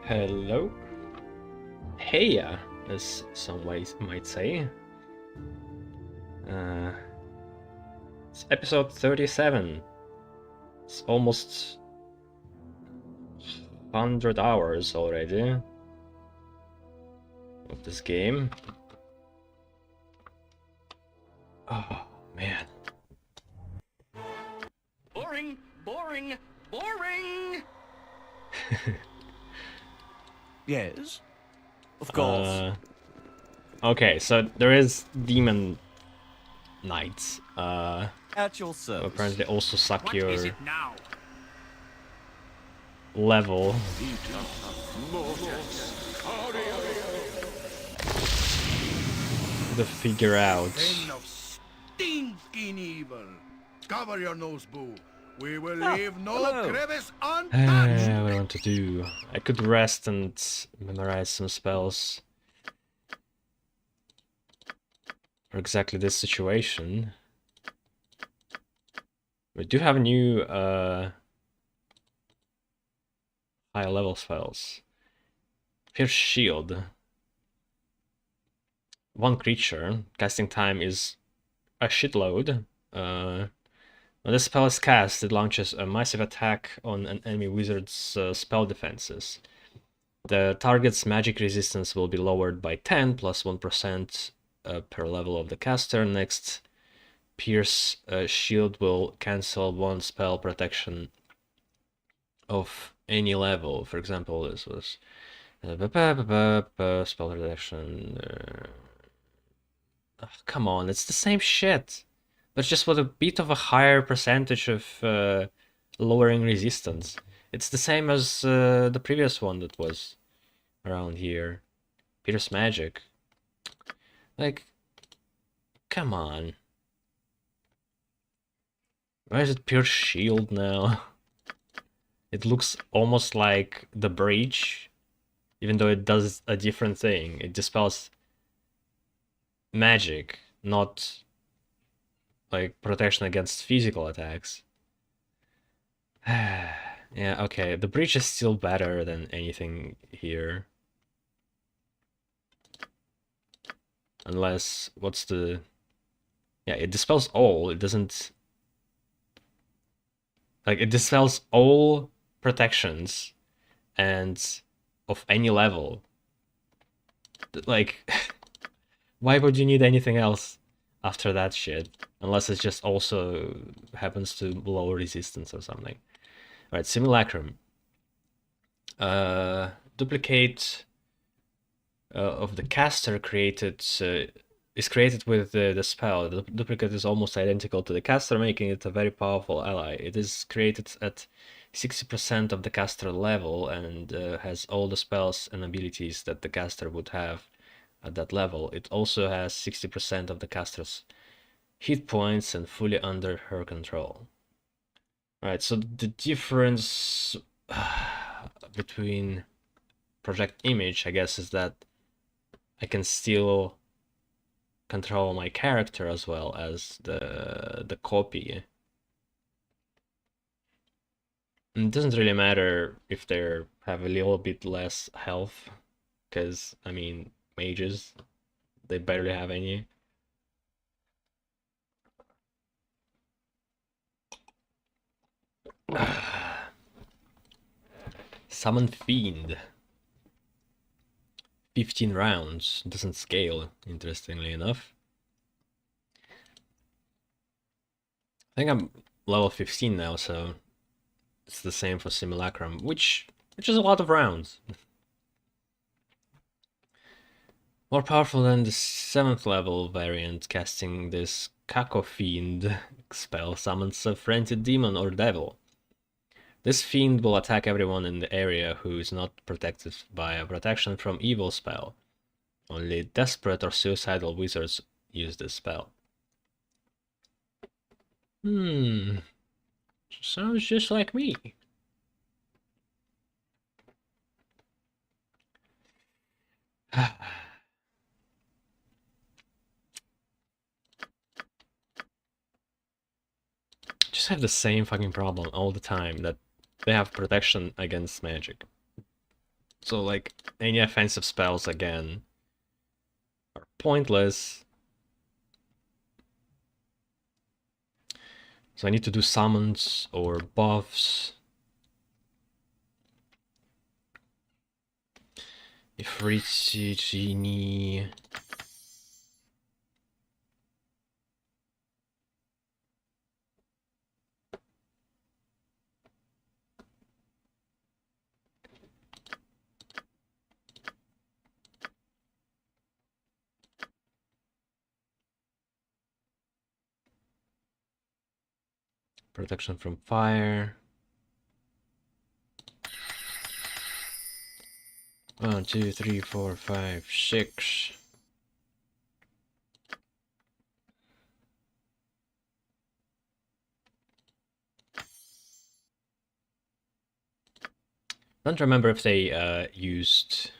Hello. Hey, as some ways might say. It's episode 37. It's almost 100 hours already of this game. Oh, man. Boring, boring, boring! Yes, of course. Okay, so there is demon knights. At your service. Apparently also suck What your is it now? level. To figure out. Reign of stinking evil. Cover your nose, boo. We will Ah, leave no hello. crevice What untouched. do I want to do? I could rest and memorize some spells for exactly this situation. We do have new high level spells. Pierce Shield. One creature. Casting time is a shitload. When this spell is cast, it launches a massive attack on an enemy wizard's spell defenses. The target's magic resistance will be lowered by 10 plus 1% per level of the caster. Next, Pierce Shield will cancel one spell protection of any level. For example, this was spell protection. Come on, it's the same shit, but just with a bit of a higher percentage of lowering resistance. It's the same as the previous one that was around here. Pierce Magic. Like, come on. Why is it Pierce Shield now? It looks almost like the Breach, even though it does a different thing. It dispels magic, not like protection against physical attacks. Yeah, okay, the Breach is still better than anything here. Unless, what's the... Yeah, it dispels all, it doesn't... Like, it dispels all protections and of any level. Like, why would you need anything else after that shit? Unless it just also happens to lower resistance or something. Alright, Simulacrum. Duplicate of the caster created is created with the spell. The duplicate is almost identical to the caster, making it a very powerful ally. It is created at 60% of the caster level and has all the spells and abilities that the caster would have at that level. It also has 60% of the caster's hit points and fully under her control. Alright, so the difference between Project Image, I guess, is that I can still control my character as well as the copy. And it doesn't really matter if they have a little bit less health, because, I mean, mages, they barely have any. Summon Fiend. 15 rounds. Doesn't scale, interestingly enough. I think I'm level 15 now, so it's the same for Simulacrum, which is a lot of rounds. More powerful than the 7th level variant, casting this Kako Fiend spell summons a frenzied demon or devil. This fiend will attack everyone in the area who is not protected by a protection from evil spell. Only desperate or suicidal wizards use this spell. Sounds just like me. Just have the same fucking problem all the time, that they have protection against magic. So like any offensive spells again are pointless. So I need to do summons or buffs. Ifritzi, Genie. Protection from fire. 1, 2, 3, 4, 5, 6. Don't remember if they used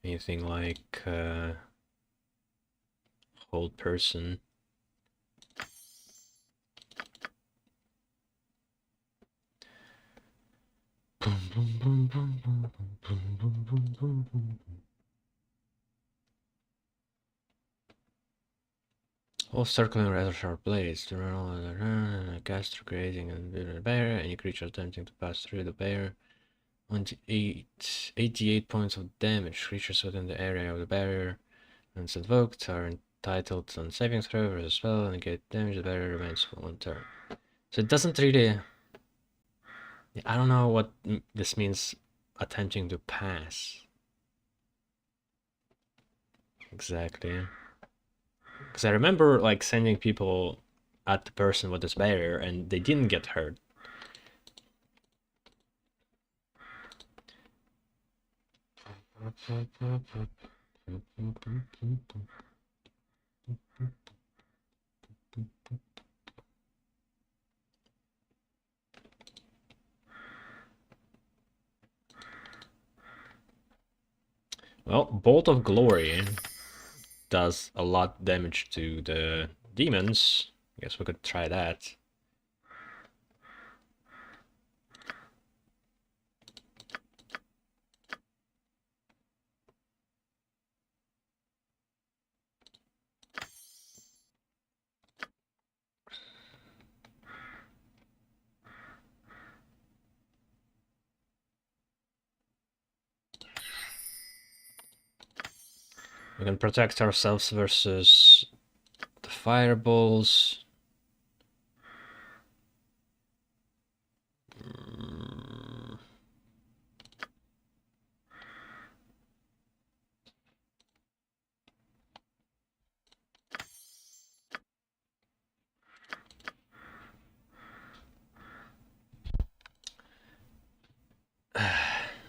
anything like hold person. All circling rather sharp blades to run all the caster creating a barrier. Any creature attempting to pass through the barrier. 88 points of damage. Creatures within the area of the barrier, once invoked, are entitled on saving throw or a spell and get damage. The barrier remains for 1 turn. So it doesn't really. I don't know what this means. Attempting to pass. Exactly. Because I remember like sending people at the person with this barrier and they didn't get hurt. Well, Bolt of Glory does a lot damage to the demons. I guess we could try that. We can protect ourselves versus the fireballs.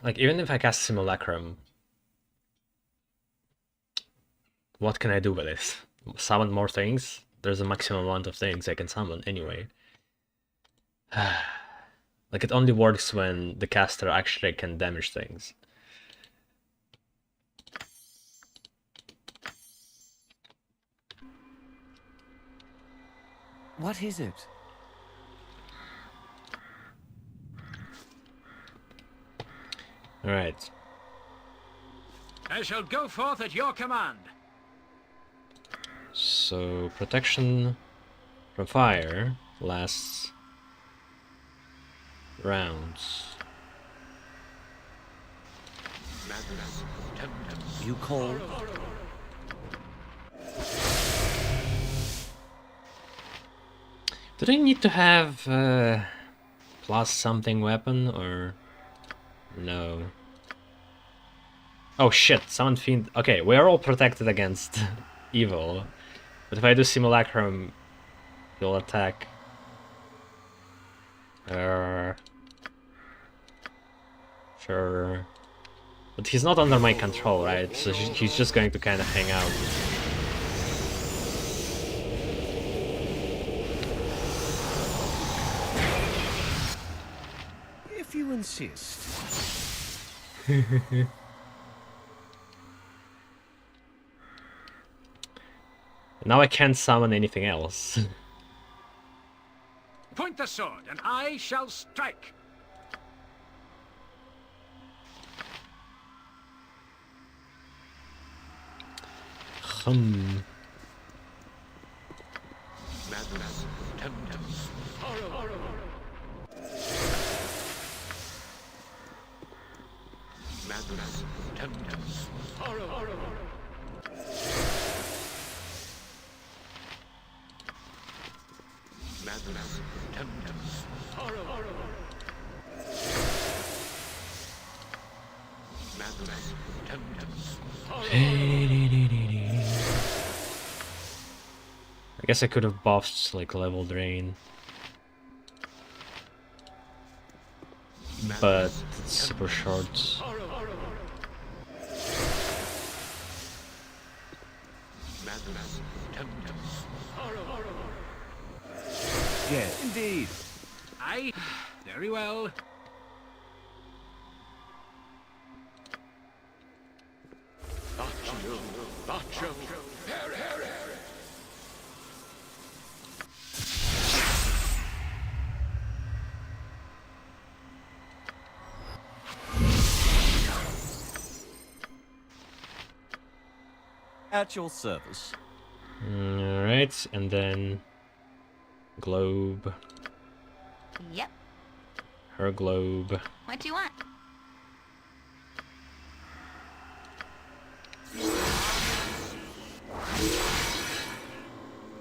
Like, even if I cast Simulacrum, what can I do with this? Summon more things? There's a maximum amount of things I can summon anyway. Like, it only works when the caster actually can damage things. What is it? Alright. I shall go forth at your command. So, protection from fire lasts rounds. You call? Do they need to have plus something weapon or no? Oh shit, summon fiend. Okay, we are all protected against evil. But if I do Simulacrum, he'll attack. Sure. But he's not under my control, right? So he's just going to kind of hang out. If you insist. Now I can't summon anything else. Point the sword, and I shall strike. Hmm. Madness, tempest, horror. Madness, tempest, horror. Madness, tempest, horror. Madness, tempest, I guess I could have buffed like level drain, but it's super short. Madness, tempest, horror. Yes, indeed. Aye, very well. Gotcha. At your service. Alright, and then globe. Yep. Her globe. What do you want?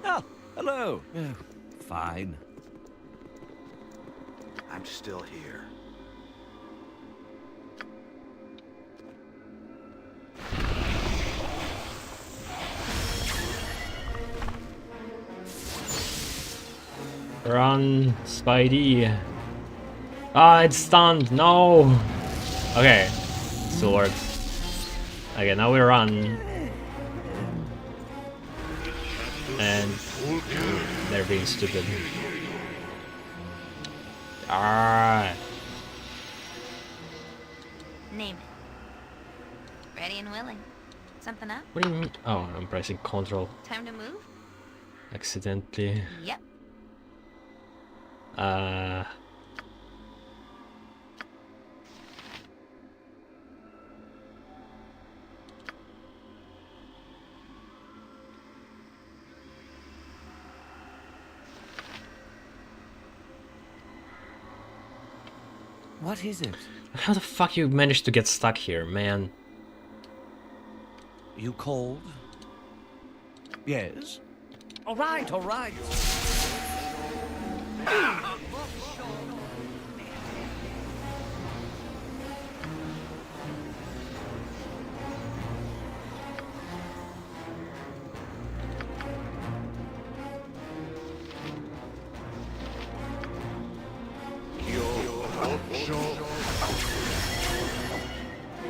Ah, hello. Fine. I'm still here. Run, Spidey. Ah, it's stunned. No. Okay, still works. Okay, now we run. And they're being stupid. Ah. Name it. Ready and willing. Something up? What do you mean? Oh, I'm pressing Control Time to move? accidentally. Yep. What is it? How the fuck you managed to get stuck here, man? You called? Yes. All right, all right.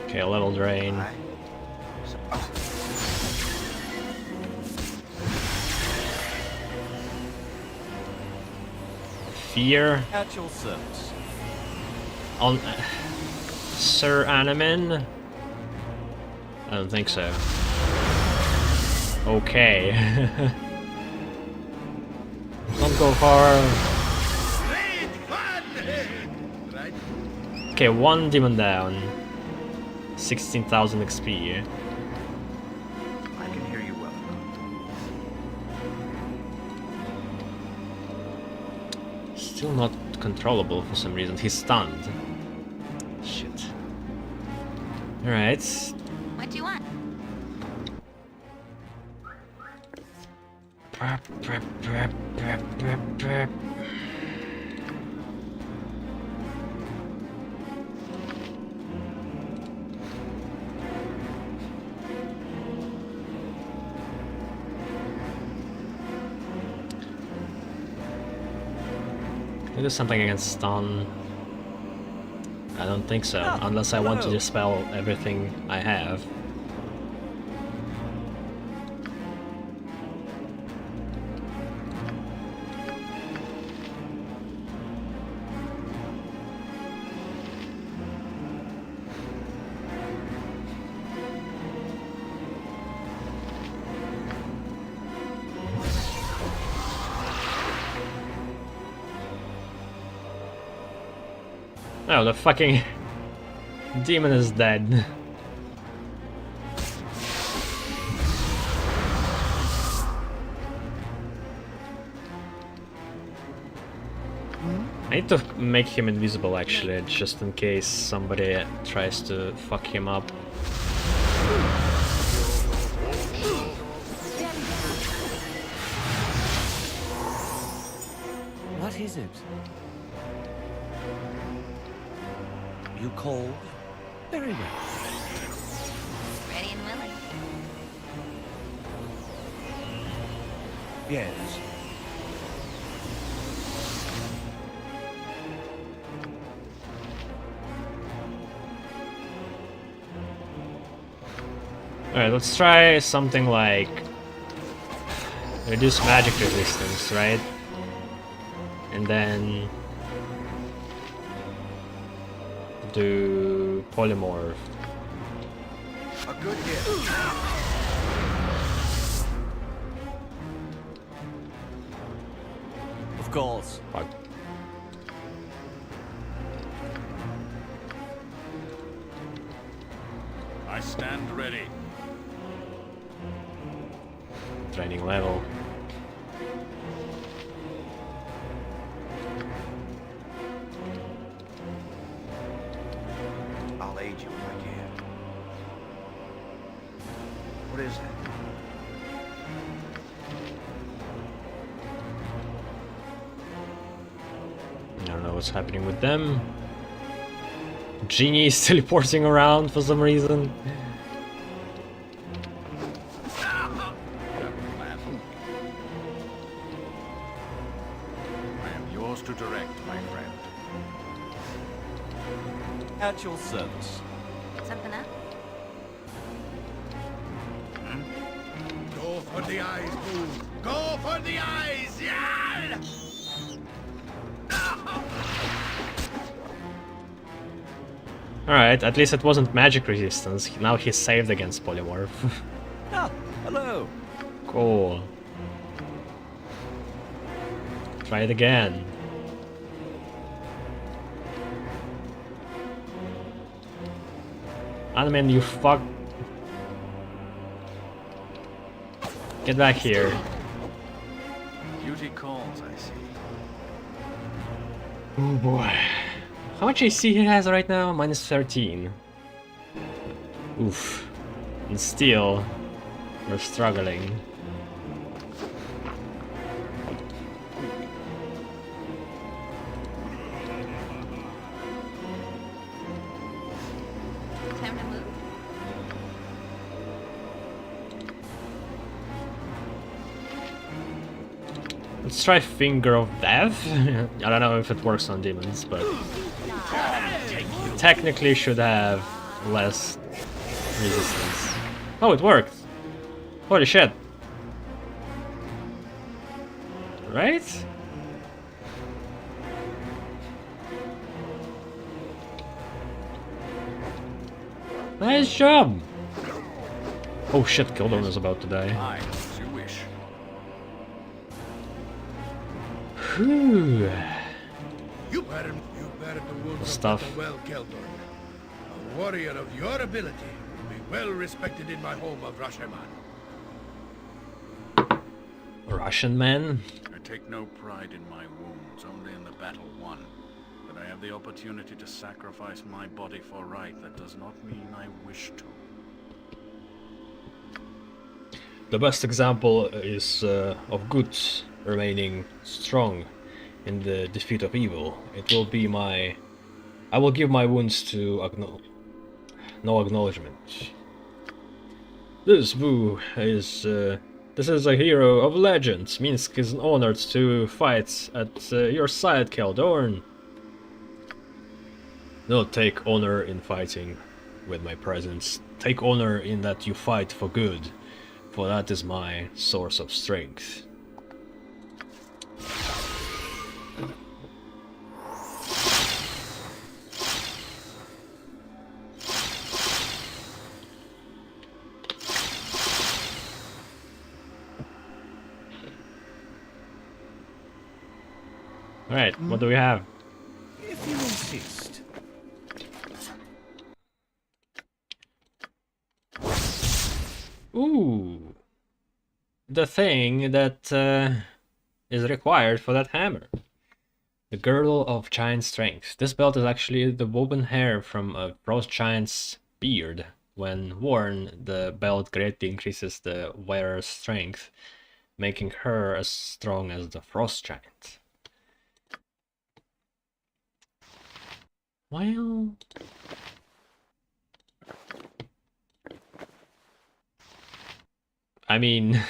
Okay, level drain. Fear At your service. on Sir Animan? I don't think so. Okay. Don't go far. Right? Okay, one demon down. 16,000 XP. I can hear you well. Still not controllable for some reason. He's stunned. Shit. Alright. What do you want? Can I do something against stun? I don't think so, Ah, unless I want to hello. dispel everything I have. Oh, the fucking demon is dead. I need to make him invisible actually, just in case somebody tries to fuck him up. What is it? You cold? Very well. Ready and willing. Yes. Alright, let's try something like reduce magic resistance, right? And then do polymorph. A good hit. Of course. Fuck. I stand ready. Training level. I'll aid you if I can. What is it? I don't know what's happening with them. Genie is teleporting around for some reason. I am yours to direct, my friend. At your service. Something up? Go for the eyes, Boo! Go for the eyes! Yeah! Alright, at least it wasn't magic resistance. Now he's saved against polymorph. Ah, hello. Cool. Try it again. Animan, you fuck. Get back here. Duty calls, I see. Oh boy. How much AC he has right now? Minus 13. Oof. And still, we're struggling. Time to move? Let's try Finger of Death. I don't know if it works on demons, but technically should have less resistance. Oh, it worked! Holy shit! Right? Nice job! Oh shit, Kildon is about to die. Aye, as you wish. Whew. You better the wounds Stuff. of well, Keldor. A warrior of your ability will be well respected in my home of Rasheman. Russian man? I take no pride in my wounds, only in the battle won. That I have the opportunity to sacrifice my body for right, that does not mean I wish to. The best example is of good remaining strong in the defeat of evil. It will be my... I will give my wounds to no acknowledgement. This Vu is... this is a hero of legends. Minsk is honored to fight at your side, Kaldorn. Do not take honor in fighting with my presence. Take honor in that you fight for good, for that is my source of strength. Alright, what do we have? If you insist. Ooh! The thing that is required for that hammer. The Girdle of Giant Strength. This belt is actually the woven hair from a frost giant's beard. When worn, the belt greatly increases the wearer's strength, making her as strong as the frost giant. Well, I mean,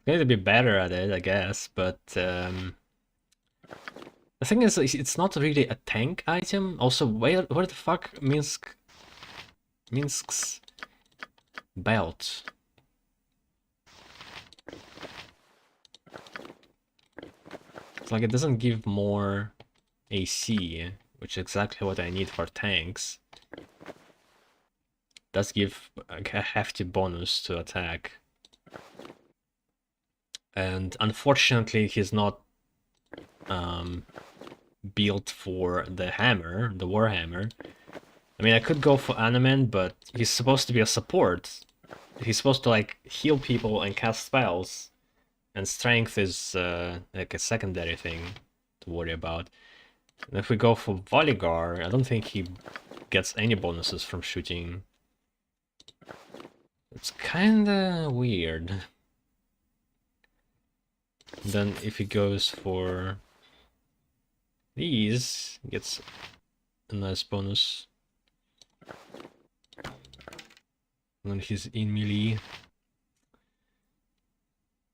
going to be better at it, I guess, but the thing is, it's not really a tank item. Also, where the fuck Minsk's belt? It's like it doesn't give more AC, which is exactly what I need for tanks. It does give a hefty bonus to attack. And unfortunately, he's not built for the hammer, the warhammer. I mean, I could go for Animan, but he's supposed to be a support. He's supposed to like heal people and cast spells, and strength is like a secondary thing to worry about. And if we go for Voligar, I don't think he gets any bonuses from shooting. It's kinda weird. Then if he goes for these, he gets a nice bonus when he's in melee.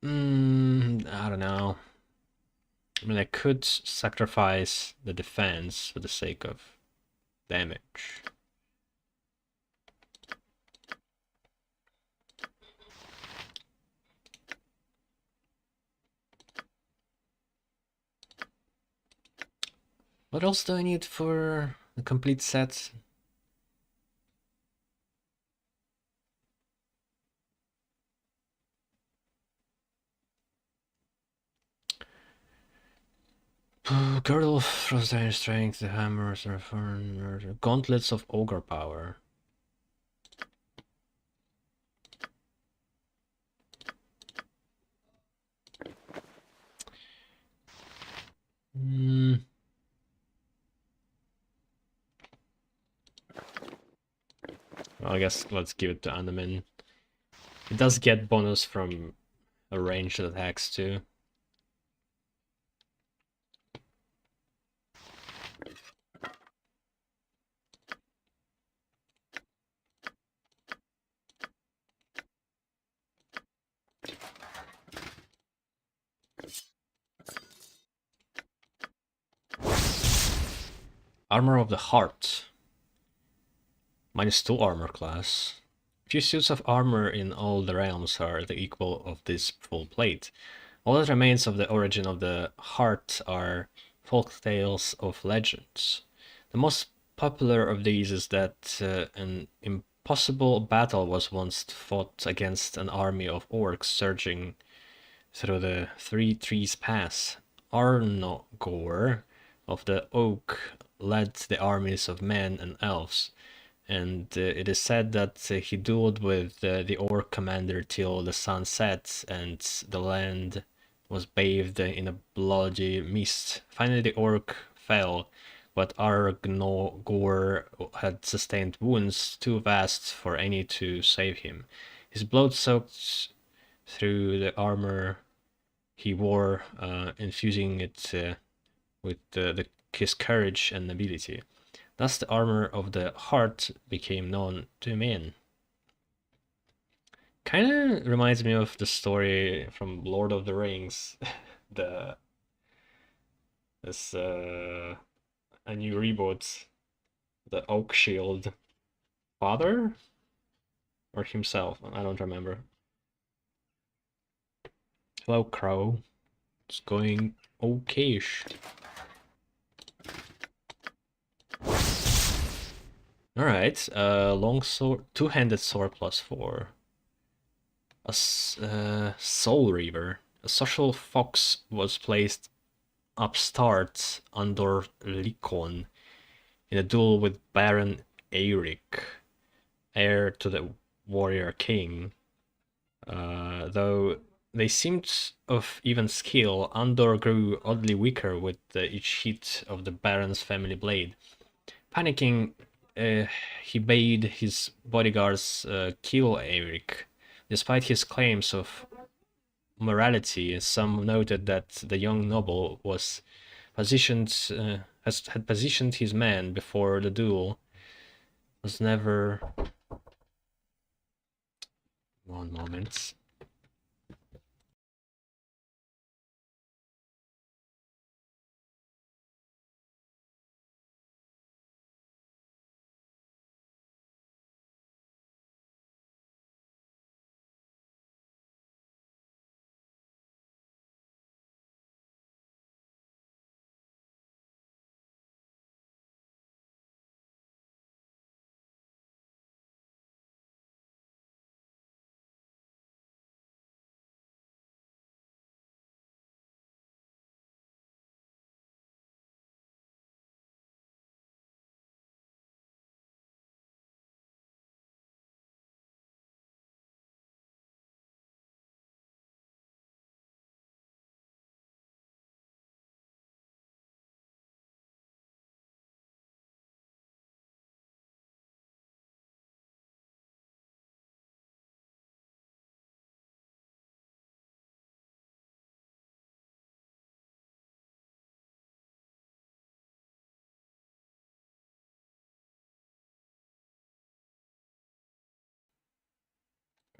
I don't know. I mean, I could sacrifice the defense for the sake of damage. What else do I need for the complete set? Girdle of Frost Iron Strength, the hammers are for gauntlets of ogre power. Well, I guess let's give it to Andaman. It does get bonus from a ranged attacks too. Armor of the Heart. -2 armor class. Few suits of armor in all the realms are the equal of this full plate. All that remains of the origin of the heart are folk tales of legends. The most popular of these is that an impossible battle was once fought against an army of orcs surging through the Three Trees Pass. Arnogor of the Oak led the armies of men and elves, and it is said that he dueled with the orc commander till the sun set and the land was bathed in a bloody mist. Finally the orc fell, but Arnogor had sustained wounds too vast for any to save him. His blood soaked through the armor he wore, infusing it with his courage and ability. Thus the armor of the heart became known to men. Kinda reminds me of the story from Lord of the Rings. This a new reboot. The Oak Shield father? Or himself? I don't remember. Hello, Crow. It's going okayish. Alright, long sword, two-handed sword +4. A Soul Reaver. A social fox was placed upstart under Likon in a duel with Baron Eirik, heir to the warrior king. Though they seemed of even skill. Andor grew oddly weaker with each hit of the Baron's family blade. Panicking, he bade his bodyguards kill Eric. Despite his claims of morality, some noted that the young noble was positioned had positioned his men before the duel. Was never. One moment.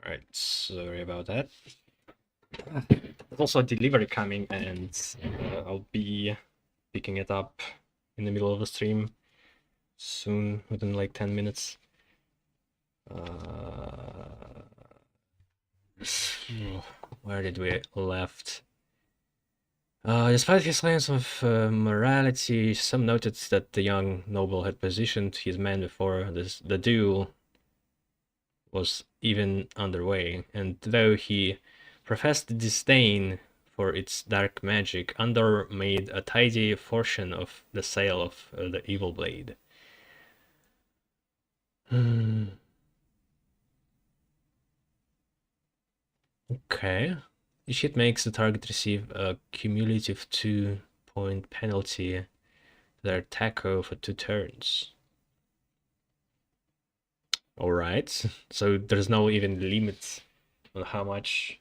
Alright, sorry about that. There's also a delivery coming, and I'll be picking it up in the middle of the stream soon, within like 10 minutes. Where did we left? Despite his claims of morality, some noted that the young noble had positioned his men before the duel was even underway, and though he professed disdain for its dark magic, Andor made a tidy fortune of the sale of the evil blade. Okay. Each hit makes the target receive a cumulative 2-point penalty to their attack roll for 2 turns. Alright, so there's no even limit on how much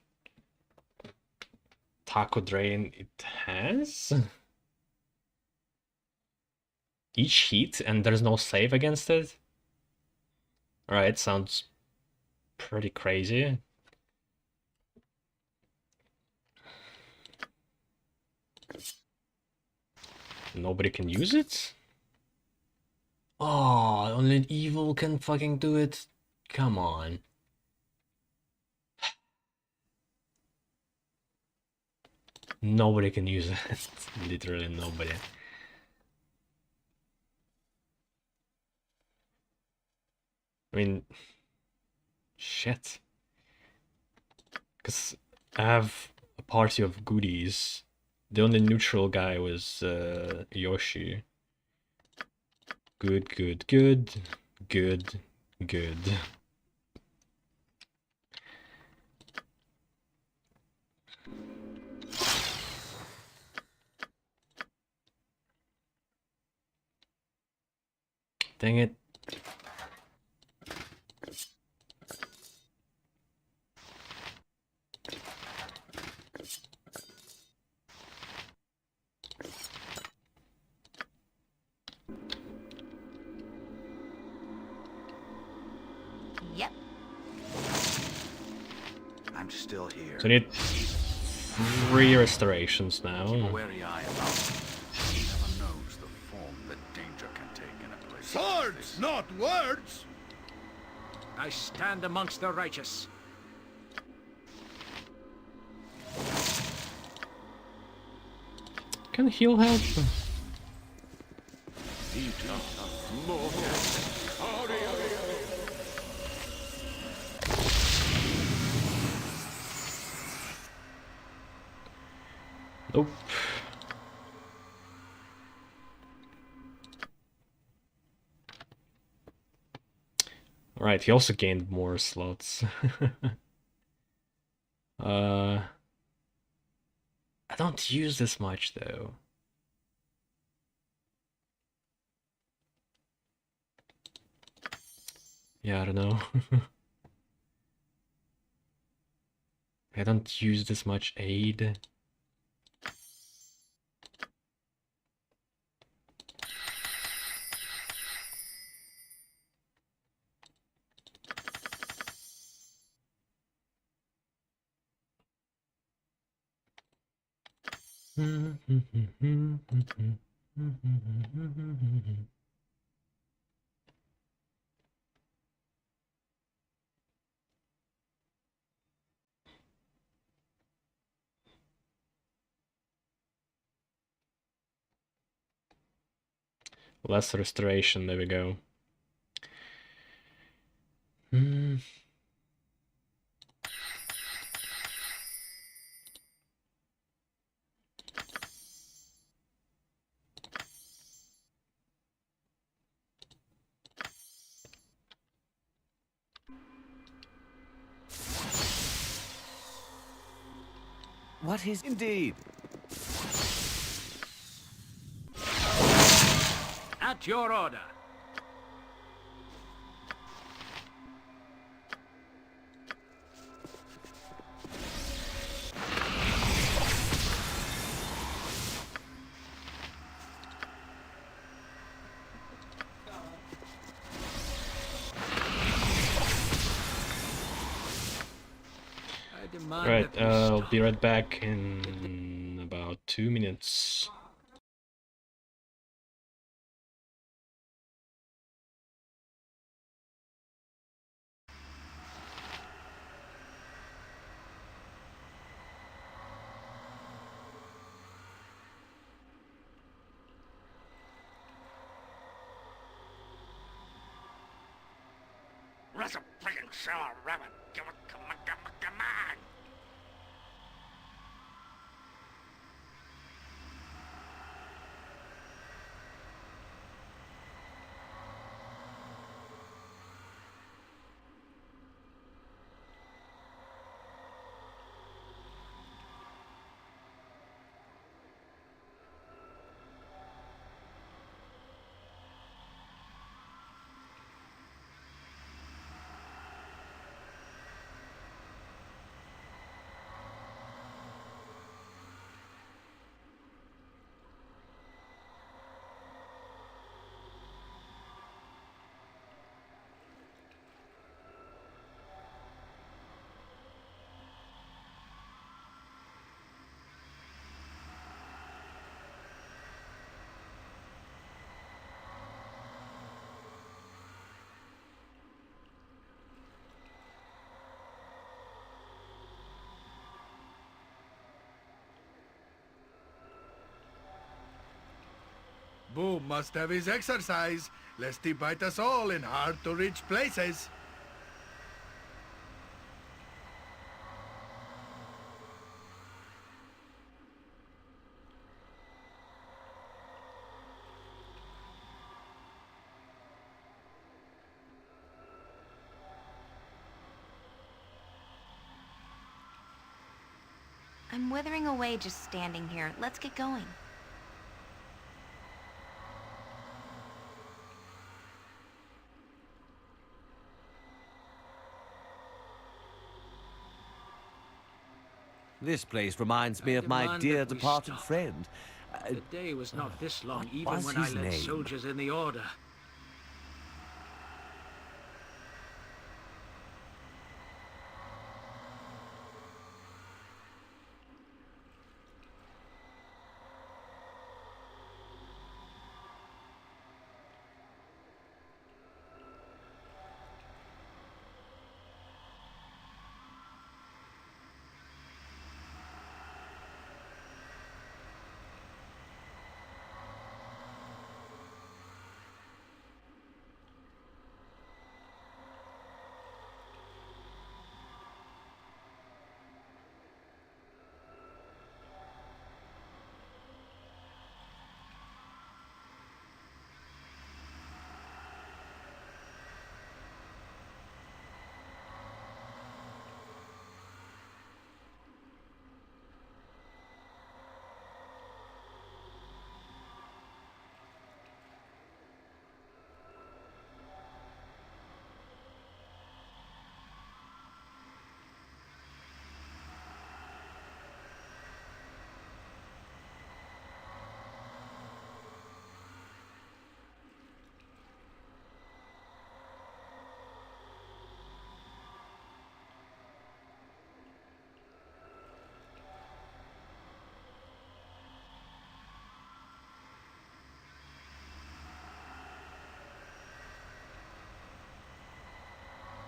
taco drain it has. Each hit, and there's no save against it? Alright, sounds pretty crazy. Nobody can use it? Oh, only an evil can fucking do it? Come on. Nobody can use it. Literally nobody. I mean, shit. Because I have a party of goodies. The only neutral guy was Yoshi. Good, good, good, good, good. Dang it. Yep. I'm still here. So I need 3 restorations now. Keep a wary eye about him. He never knows the form that danger can take in a place. Swords, not words! I stand amongst the righteous. Can heal help? Nope. Alright, he also gained more slots. don't use this much though. Yeah, I don't know. I don't use this much aid. Less restoration, there we go. What is indeed? At your order. I demand Right, that we I'll stop. be right back in about 2 minutes. That's a freaking sour rabbit. Come on. Boo must have his exercise, lest he bite us all in hard-to-reach places. I'm withering away just standing here. Let's get going. This place reminds me I of my demand dear that we departed stop. friend. The day was not this long, what even was when I his led name? soldiers in the order.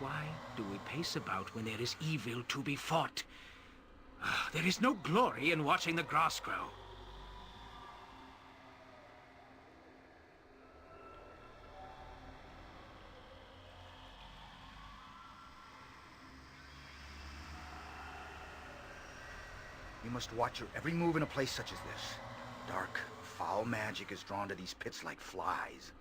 Why do we pace about when there is evil to be fought? There is no glory in watching the grass grow. You must watch your every move in a place such as this. Dark, foul magic is drawn to these pits like flies.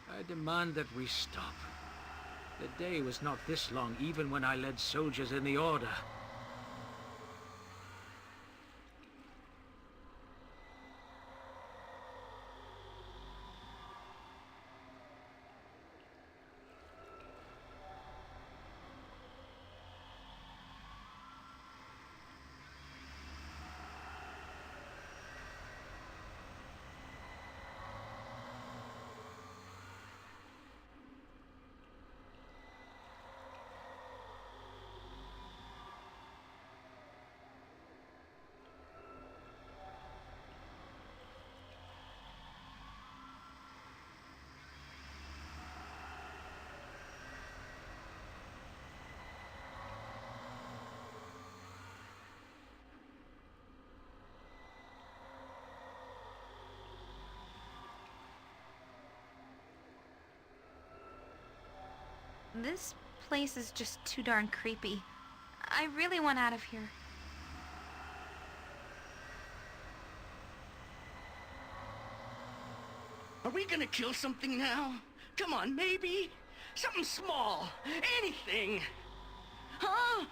I demand that we stop. The day was not this long, even when I led soldiers in the Order. This place is just too darn creepy. I really want out of here. Are we gonna kill something now? Come on, maybe? Something small. Anything. Huh?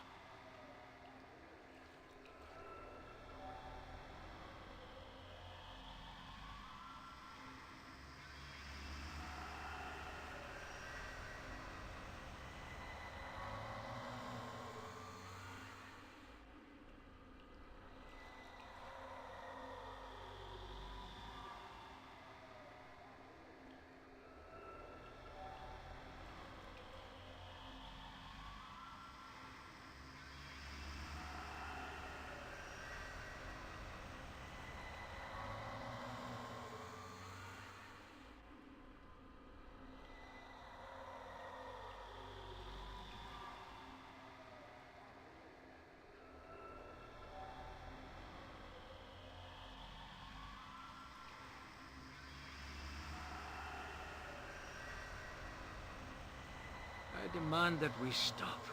I demand that we stop.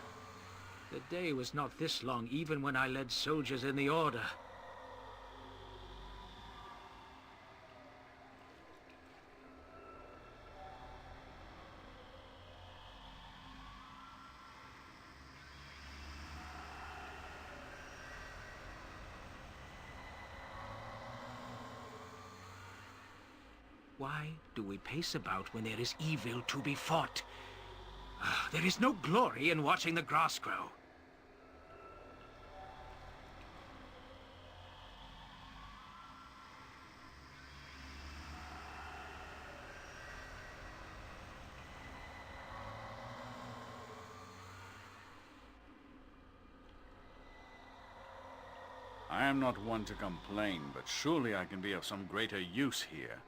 The day was not this long, even when I led soldiers in the Order. Why do we pace about when there is evil to be fought? There is no glory in watching the grass grow. I am not one to complain, but surely I can be of some greater use here.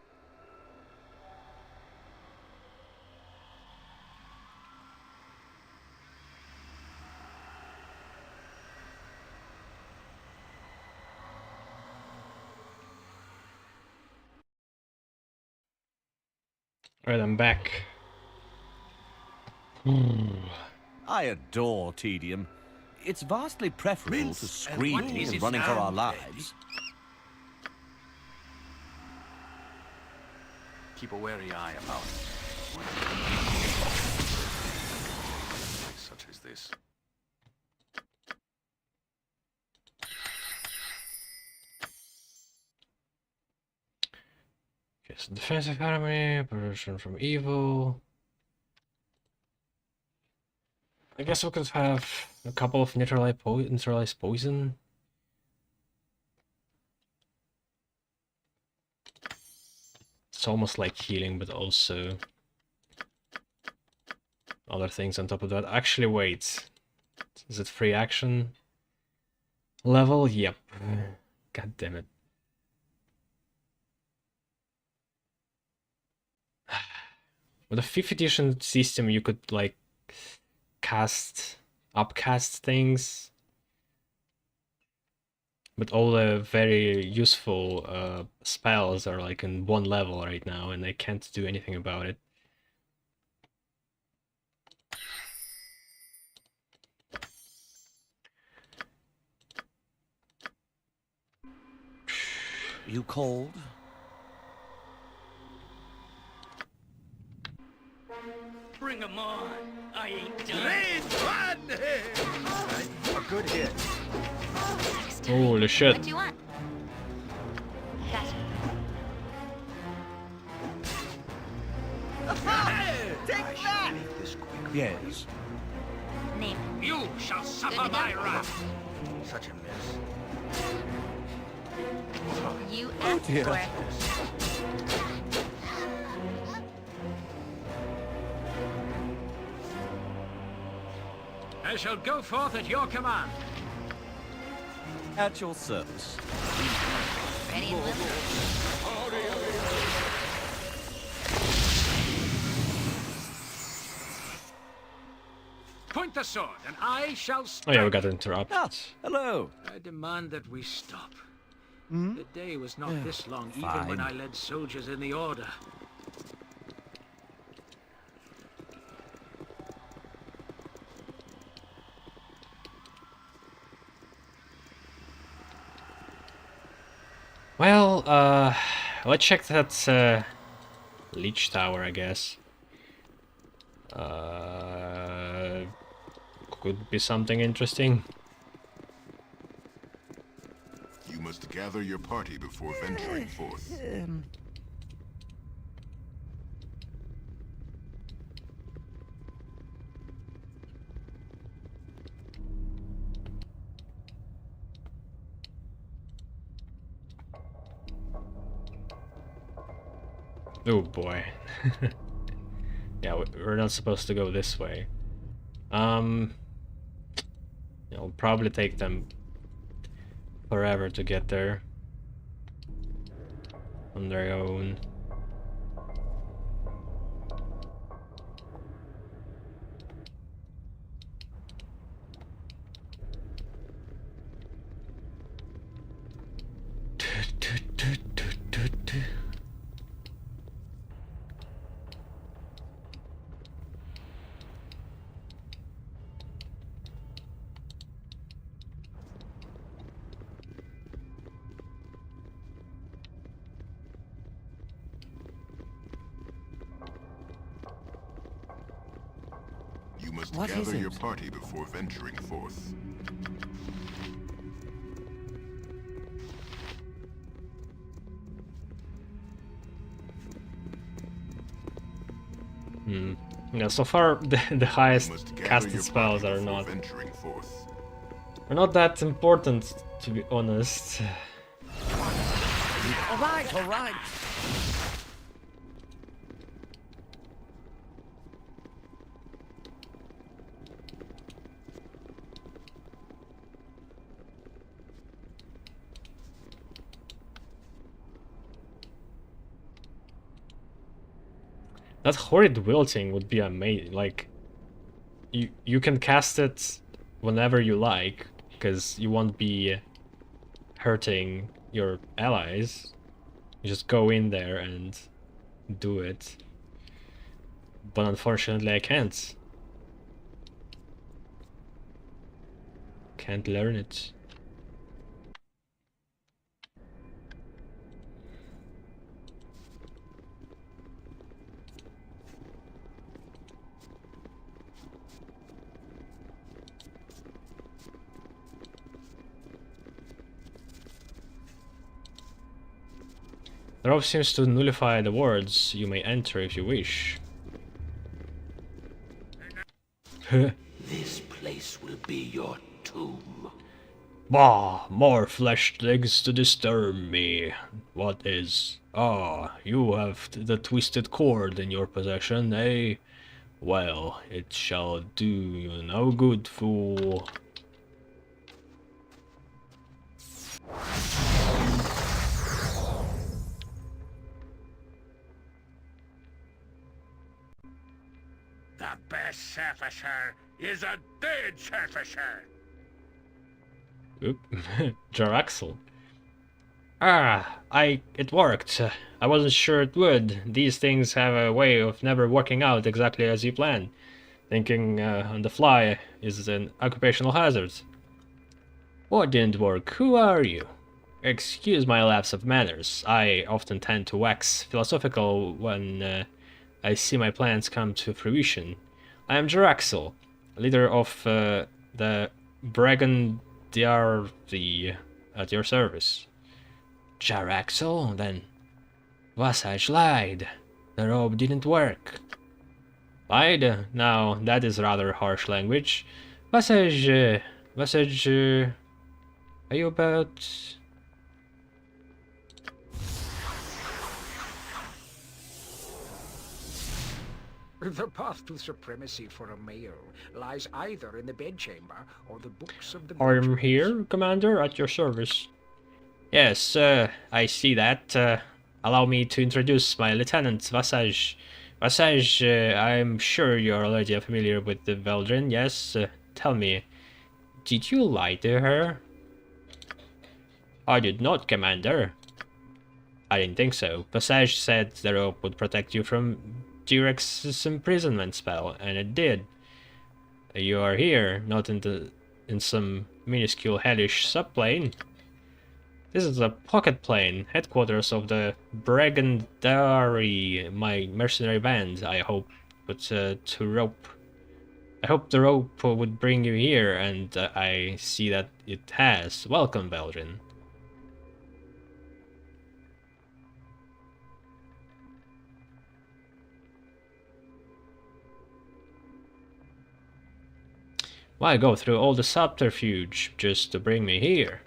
Alright, I'm back. I adore tedium. It's vastly preferable Mince to and screaming is and it running for our now, lives. Keep a wary eye about it. Such as this. Okay, so defensive army, protection from evil. I guess we could have a couple of neutralized poison. It's almost like healing, but also other things on top of that. Actually, wait. Is it free action? Level? Yep. God damn it. With a 5th edition system, you could like upcast things, but all the very useful spells are like in 1 level right now, and I can't do anything about it. You cold? Bring 'em on. I ain't done. Great fun! A good hit. Next time. Holy shit. What do you want? Gotcha. Take that! Make this quick. Yes. Name it. You shall Good suffer to go. my wrath. Such a miss. You asked dear. for it. I shall go forth at your command. At your service. Ready and willing. Point the sword, and I shall Oh strike. yeah, we got interrupted. Ah, hello. I demand that we stop. Hmm? The day was not this long, even when I led soldiers in the order. Well, let's check that leech tower, I guess. Could be something interesting. You must gather your party before venturing forth. Oh boy. Yeah, we're not supposed to go this way. It'll probably take them forever to get there on their own. You must What is gather your it? party before venturing forth. Yeah, so far the highest You must gather casted your spells party are before not venturing forth. that important, to be honest. All right, all right. That horrid wilting would be amazing. Like, you can cast it whenever you like, because you won't be hurting your allies. You just go in there and do it. But unfortunately I can't. Can't learn it. The rope seems to nullify the words. You may enter if you wish. This place will be your tomb. Bah, more fleshed legs to disturb me. What is? Ah, you have the twisted cord in your possession, eh? Well, it shall do you no good, fool. The best surfacer is a dead surfacer. Oop. Jaraxel. It worked. I wasn't sure it would. These things have a way of never working out exactly as you plan. Thinking on the fly is an occupational hazard. What didn't work? Who are you? Excuse my lapse of manners. I often tend to wax philosophical when I see my plans come to fruition. I am Jaraxel, leader of the Brigandiarchy at your service. Jaraxel, then. Vasage lied. The robe didn't work. Lied? Now, that is rather harsh language. Vasage, are you about... The path to supremacy for a male lies either in the bedchamber or the books of the I'm graduates. here, Commander, at your service. Yes, I see that. Allow me to introduce my Lieutenant, Vasage. Vasage, I'm sure you're already familiar with the Veldrin, yes? Tell me, did you lie to her? I did not, Commander. I didn't think so. Vasage said the rope would protect you from Direx's imprisonment spell, and it did. You are here, not in some minuscule hellish subplane. This is a pocket plane, headquarters of the Brigandary, my mercenary band, I hope. But I hope the rope would bring you here, and I see that it has. Welcome, Veldrin. Why go through all the subterfuge just to bring me here?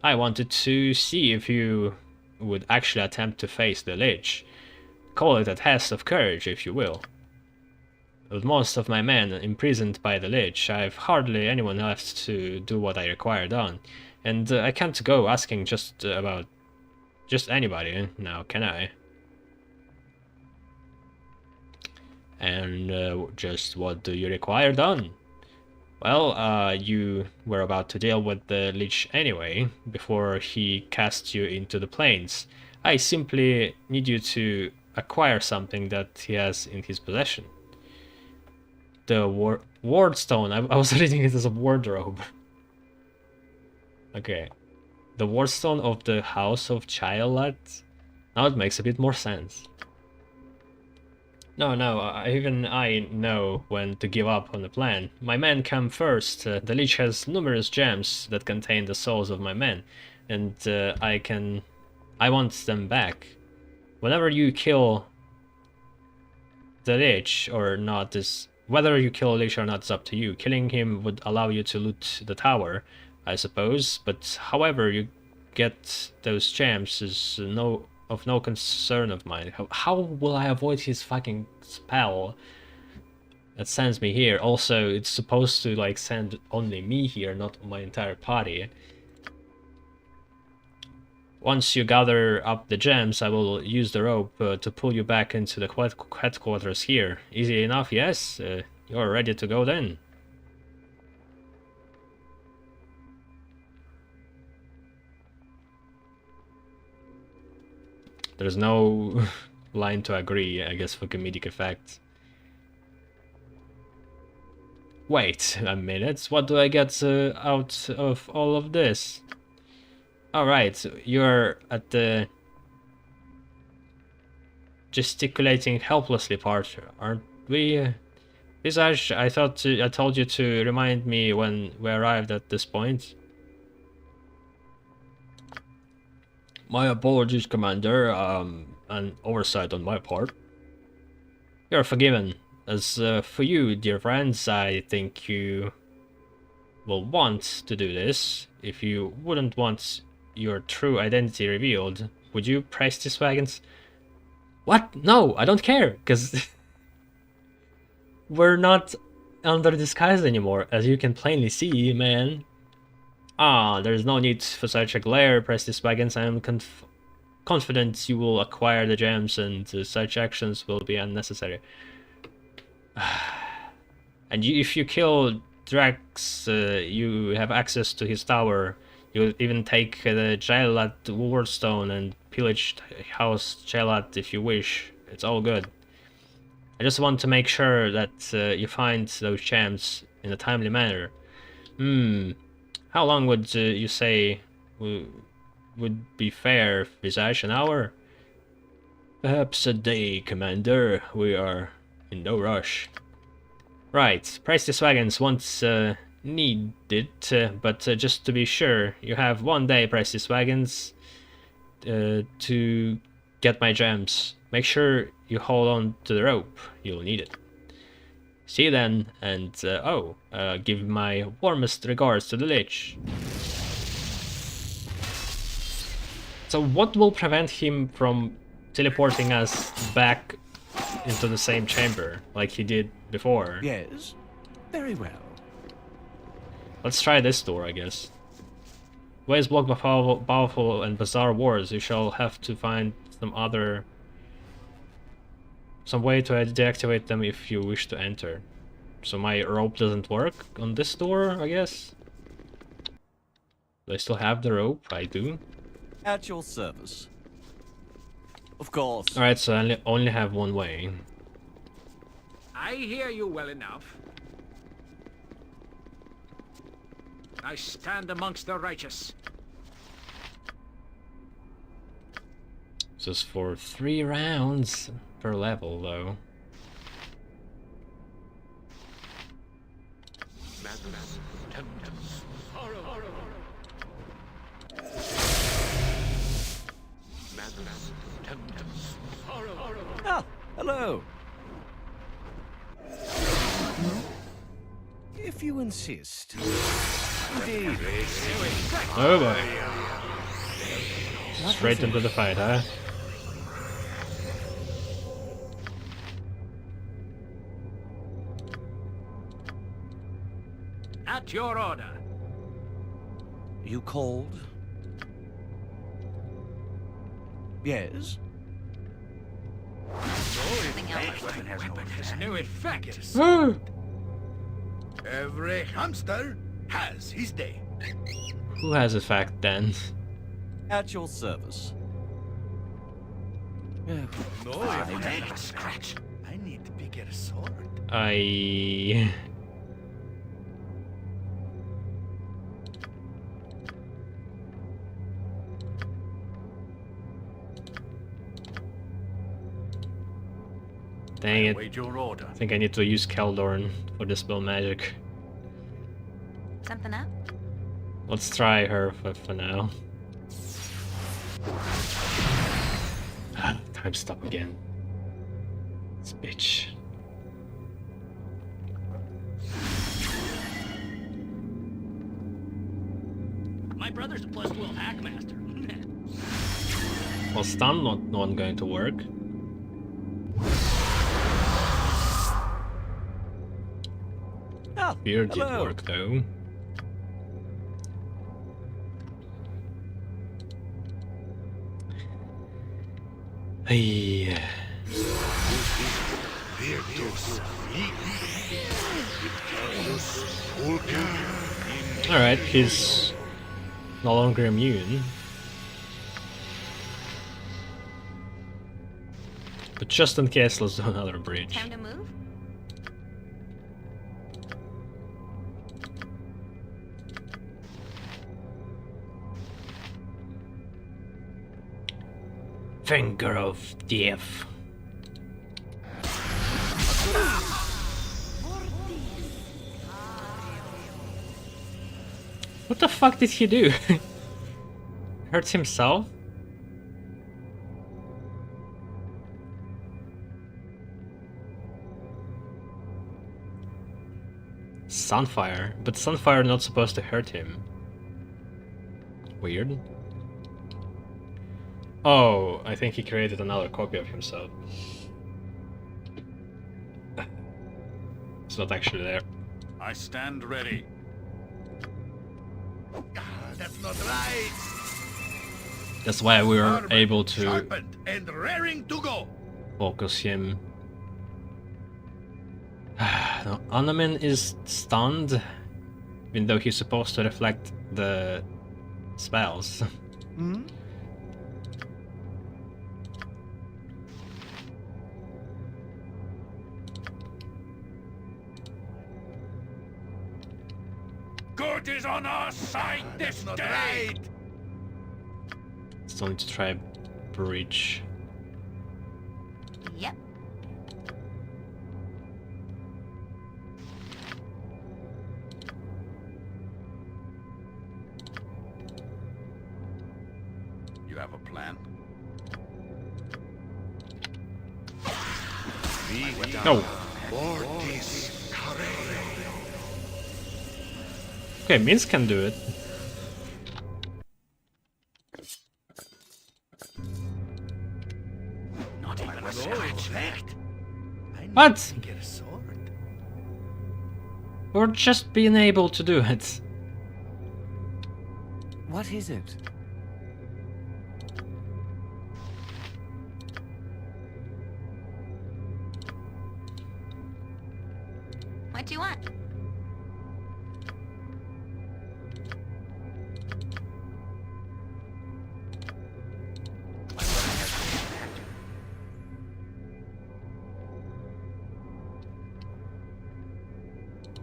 I wanted to see if you would actually attempt to face the Lich. Call it a test of courage, if you will. With most of my men imprisoned by the Lich, I've hardly anyone left to do what I require done. And I can't go asking just anybody, now can I? And just what do you require done? Well, you were about to deal with the Lich anyway, before he cast you into the plains. I simply need you to acquire something that he has in his possession. The Wardstone, I was reading it as a wardrobe. Okay. The Wardstone of the House of Childlat? Now it makes a bit more sense. No, even I know when to give up on the plan. My men come first. The Lich has numerous gems that contain the souls of my men, and I want them back. Whenever you kill the Lich or not is... Whether you kill a Lich or not is up to you. Killing him would allow you to loot the tower, I suppose, but however you get those gems is of no concern of mine. How will I avoid his fucking spell that sends me here? Also, it's supposed to like send only me here, not my entire party. Once you gather up the gems, I will use the rope to pull you back into the headquarters here. Easy enough, yes? You're ready to go then. There's no line to agree, I guess, for comedic effect. Wait a minute, what do I get out of all of this? Alright, you're at the gesticulating helplessly part, aren't we? Visage, I thought I told you to remind me when we arrived at this point. My apologies, Commander. An oversight on my part. You're forgiven. As for you, dear friends, I think you will want to do this. If you wouldn't want your true identity revealed, would you press these wagons? What? No, I don't care, because we're not under disguise anymore, as you can plainly see, man. Ah, there's no need for such a glare, Press this Wagons. I am confident you will acquire the gems and such actions will be unnecessary. And if you kill Drax, you have access to his tower. You even take the Jailat Wardstone and pillage House Jailat if you wish. It's all good. I just want to make sure that you find those gems in a timely manner. How long would you say would be fair, Visage? An hour? Perhaps a day, Commander. We are in no rush. Right, price these wagons once needed, but just to be sure, you have 1 day, price these wagons, to get my gems. Make sure you hold on to the rope, you'll need it. See you then, and give my warmest regards to the Lich. So what will prevent him from teleporting us back into the same chamber, like he did before? Yes. Very well. Let's try this door, I guess. Ways blocked by powerful and bizarre wards. You shall have to find some way to deactivate them if you wish to enter. So my rope doesn't work on this door, I guess? Do I still have the rope? I do. At your service. Of course. Alright, so I only have one way. I hear you well enough. I stand amongst the righteous. This is for 3 rounds per level, though. Ah, hello. If you insist. Indeed. Oh boy. Straight into the fight, huh? At your order. You called? Yes. Something else. Weapon has no effect. No effect. Every hamster has his day. Who has effect then? At your service. No, I made a scratch. I need a bigger sword. I... Dang it. Wait your order. I think I need to use Keldorn for dispel magic. Something up? Let's try her for now. Time stop again. This bitch. My brother's a plus 12 hackmaster. Well, stun not going to work. Ah, Beard did hello. work though. Hey. Alright, he's no longer immune. But just in case, let's do another bridge. Time to move? Finger of death. What the fuck did he do? Hurt himself? Sunfire, but Sunfire not supposed to hurt him. Weird. Oh, I think he created another copy of himself. It's not actually there. I stand ready. That's not right. That's why we were Armored, able to sharpened, and raring to go. focus him. No, Anamin is stunned, even though he's supposed to reflect the spells. Hmm? Good is on our side this day. Right. Still need to try bridge. Yep. You have a plan? No. Okay, Minsk can do it. Not even a scratch left. What? Get a sword. Or just being able to do it. What is it? What do you want?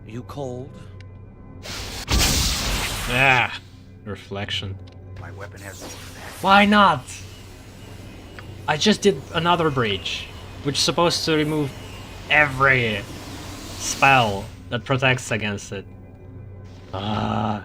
You cold? Ah, reflection. My weapon has no effect. Why not? I just did another breach, which is supposed to remove every spell that protects against it. Ah.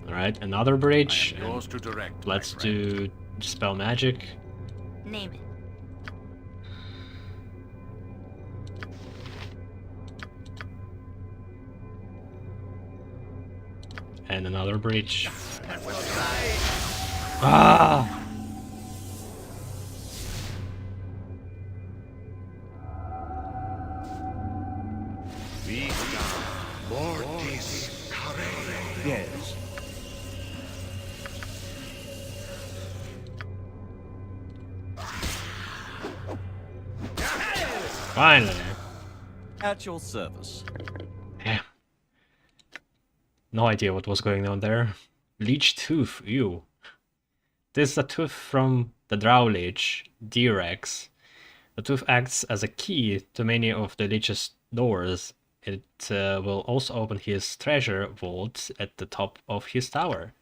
Alright, another bridge. Yours to direct. Let's my friend. do spell magic. Name it. And another bridge. Ah! Yes. Finally. At your service. Yeah. No idea what was going on there. Leech tooth, ew. This is a tooth from the Drow Lich, D-Rex. The tooth acts as a key to many of the Lich's doors. It will also open his treasure vault at the top of his tower.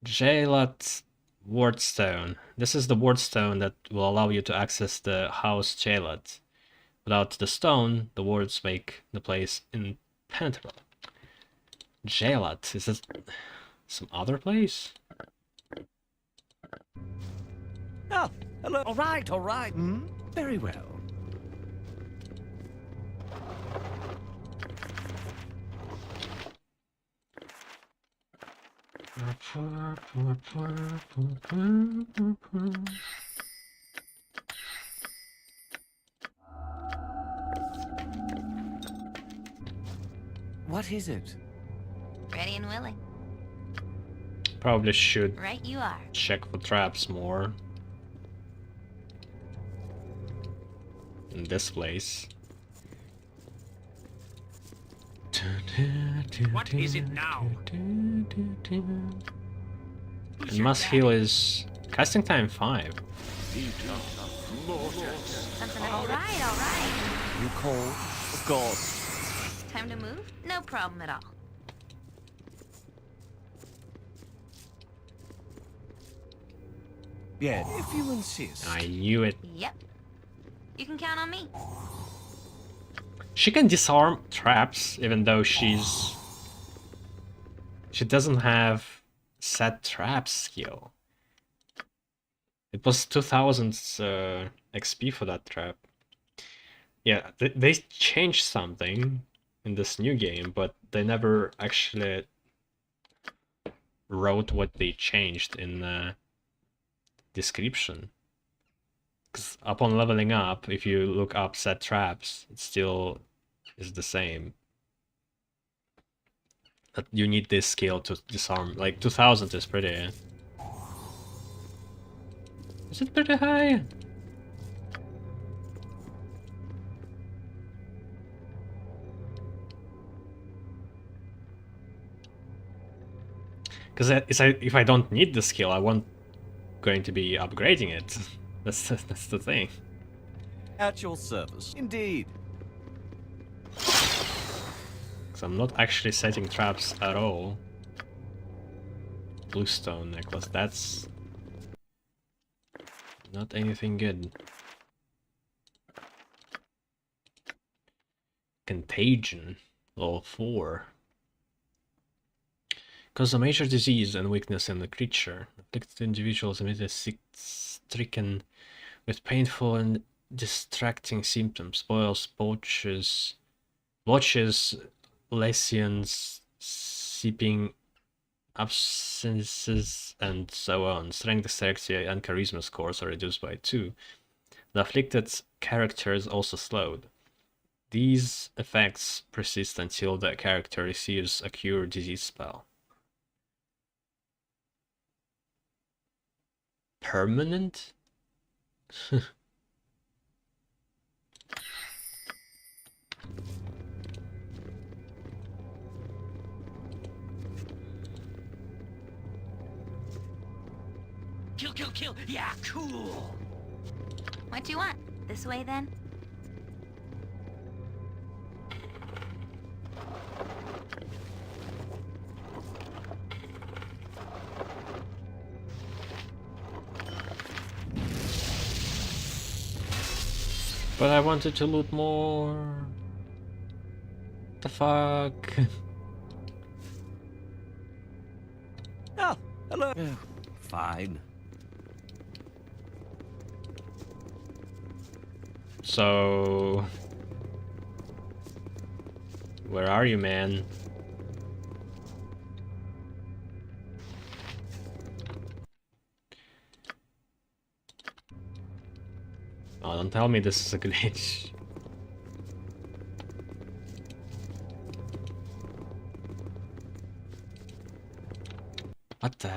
Jailat Wardstone. This is the wardstone that will allow you to access the house Jailat. Without the stone, the wards make the place impenetrable. Jailat, is it some other place? Ah, hello. All right, all right. Hmm? Very well. What is it? Ready and willing. Probably should Right you are. check for traps more. In this place. What is it now? And must heal is casting time 5. Something all right. You cold? Of course. Time to move? No problem at all. Yes, if you insist. I knew it. Yep. You can count on me. She can disarm traps, even though she doesn't have set trap skill. It was 2000 XP for that trap. Yeah, they changed something in this new game, but they never actually wrote what they changed in the description. Because upon leveling up, if you look up set traps, it still is the same. But you need this skill to disarm. Like 2000 is pretty. Is it pretty high? Because if I don't need the skill, I won't going to be upgrading it. That's the thing. At your service. Indeed. Because I'm not actually setting traps at all. Bluestone necklace, that's not anything good. Contagion, level 4. Cause a major disease and weakness in the creature. Afflicted individuals immediately stricken with painful and distracting symptoms. Boils, blotches, lesions, seeping abscesses, and so on. Strength, dexterity, and charisma scores are reduced by 2. The afflicted character is also slowed. These effects persist until the character receives a cure disease spell. Permanent? Kill, kill, kill. Yeah, cool. What do you want? This way, then? But I wanted to loot more. The fuck? Oh, hello. Fine. So... where are you, man? Oh, don't tell me this is a glitch. What the?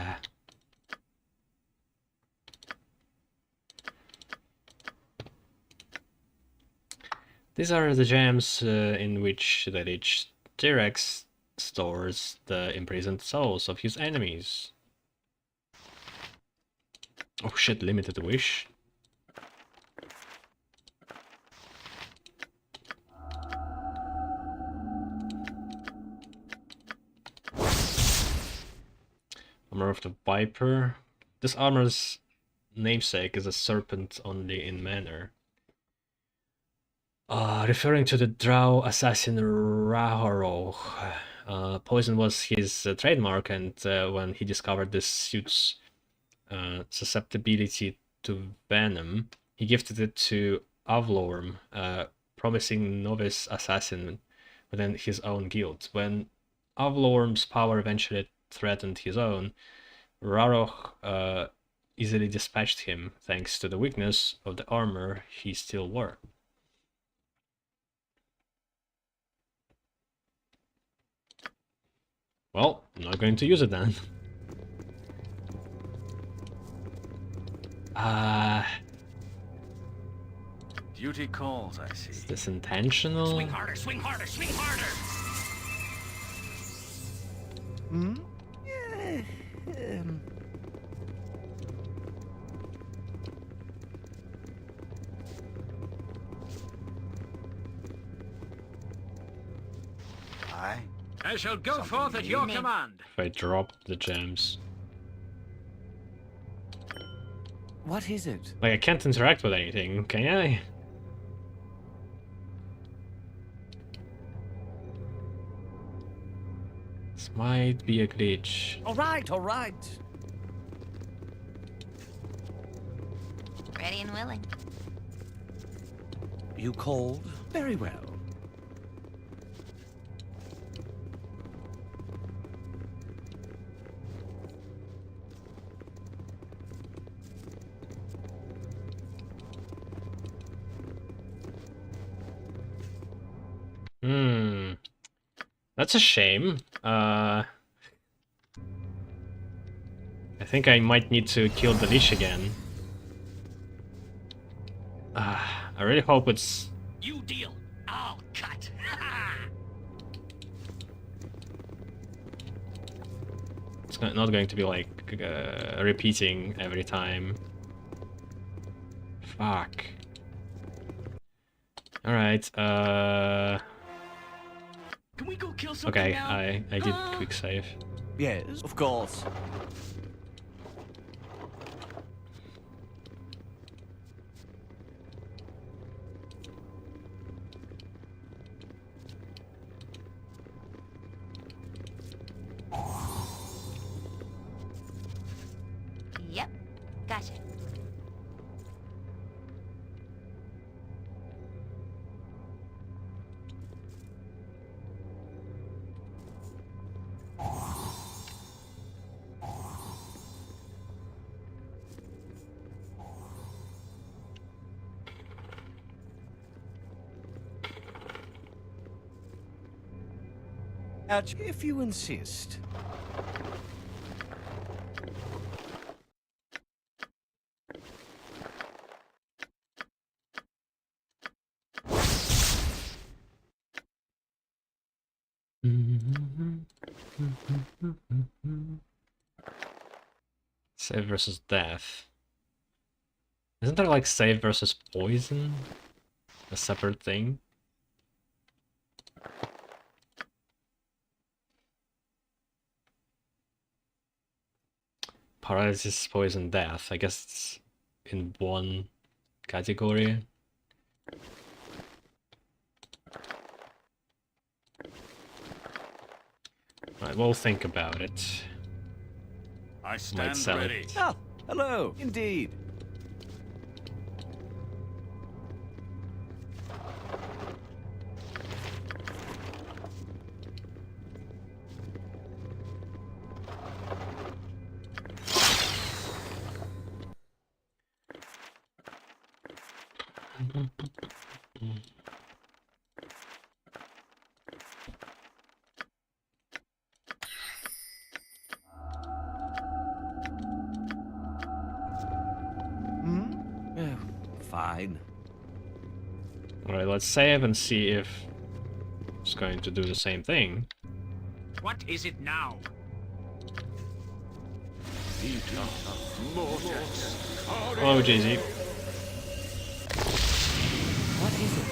These are the gems in which the rich T-Rex stores the imprisoned souls of his enemies. Oh shit, limited wish. Armor of the Viper. This armor's namesake is a serpent only in manner. Referring to the drow assassin Rahoro. Poison was his trademark, and when he discovered this suit's susceptibility to venom, he gifted it to Avlorm, a promising novice assassin within his own guild. When Avlorm's power eventually threatened his own, Raroch easily dispatched him thanks to the weakness of the armor he still wore. Well, I'm not going to use it then. Duty calls, I see. Is this intentional? Swing harder, swing harder, swing harder. Hmm? Aye. I shall go forth at your command. If I drop the gems. What is it? Like, I can't interact with anything, can I? This might be a glitch. All right, all right. Ready and willing. You called? Very well. That's a shame. I think I might need to kill the Lich again. I really hope it's... You deal. I'll cut. It's not going to be like repeating every time. Fuck. Alright, Can we go kill something okay, now? I did quick save. Yes, of course. Yep, gotcha. Ouch, if you insist. Save versus death. Isn't there like save versus poison? A separate thing? Paralysis, poison, death. I guess it's in one category. Right, we'll think about it. I Might stand sell ready. it. Ah, hello, indeed. Fine. Alright, let's save and see if it's going to do the same thing. What is it now? Oh, JZ. What is it?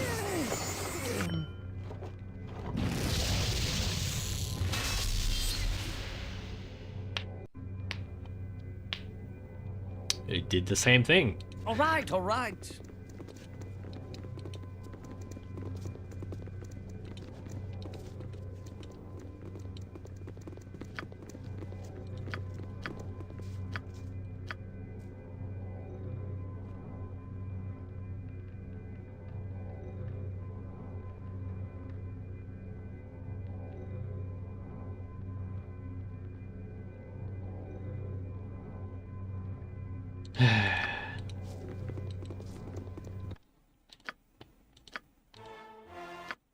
It did the same thing. All right, all right.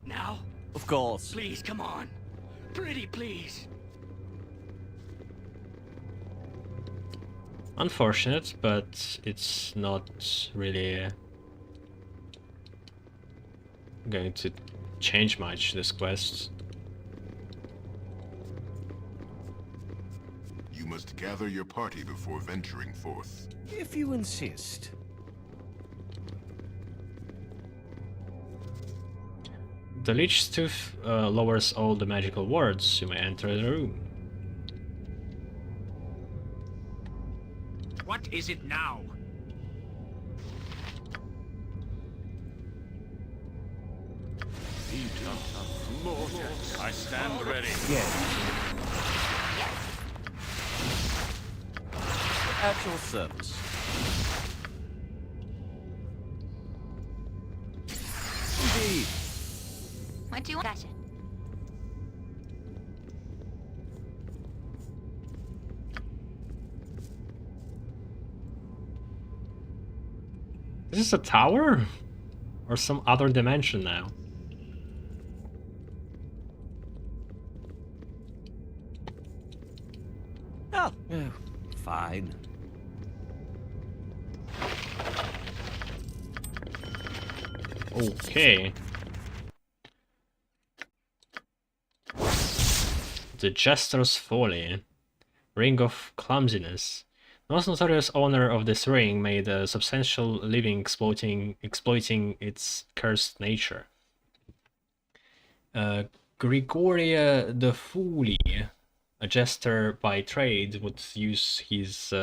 Now? Of course. Please, come on. Pretty please. Unfortunate, but it's not really going to change much, this quest. You must gather your party before venturing forth. If you insist. The Leech Tooth lowers all the magical wards. You may enter the room. What is it now? I stand ready. At your service. Indeed. What do you want? Gotcha. Is this a tower? Or some other dimension now? Oh, fine. Okay. The Jester's Folly. Ring of Clumsiness. The most notorious owner of this ring made a substantial living exploiting its cursed nature. Grigoria the Fooly, a jester by trade, would use his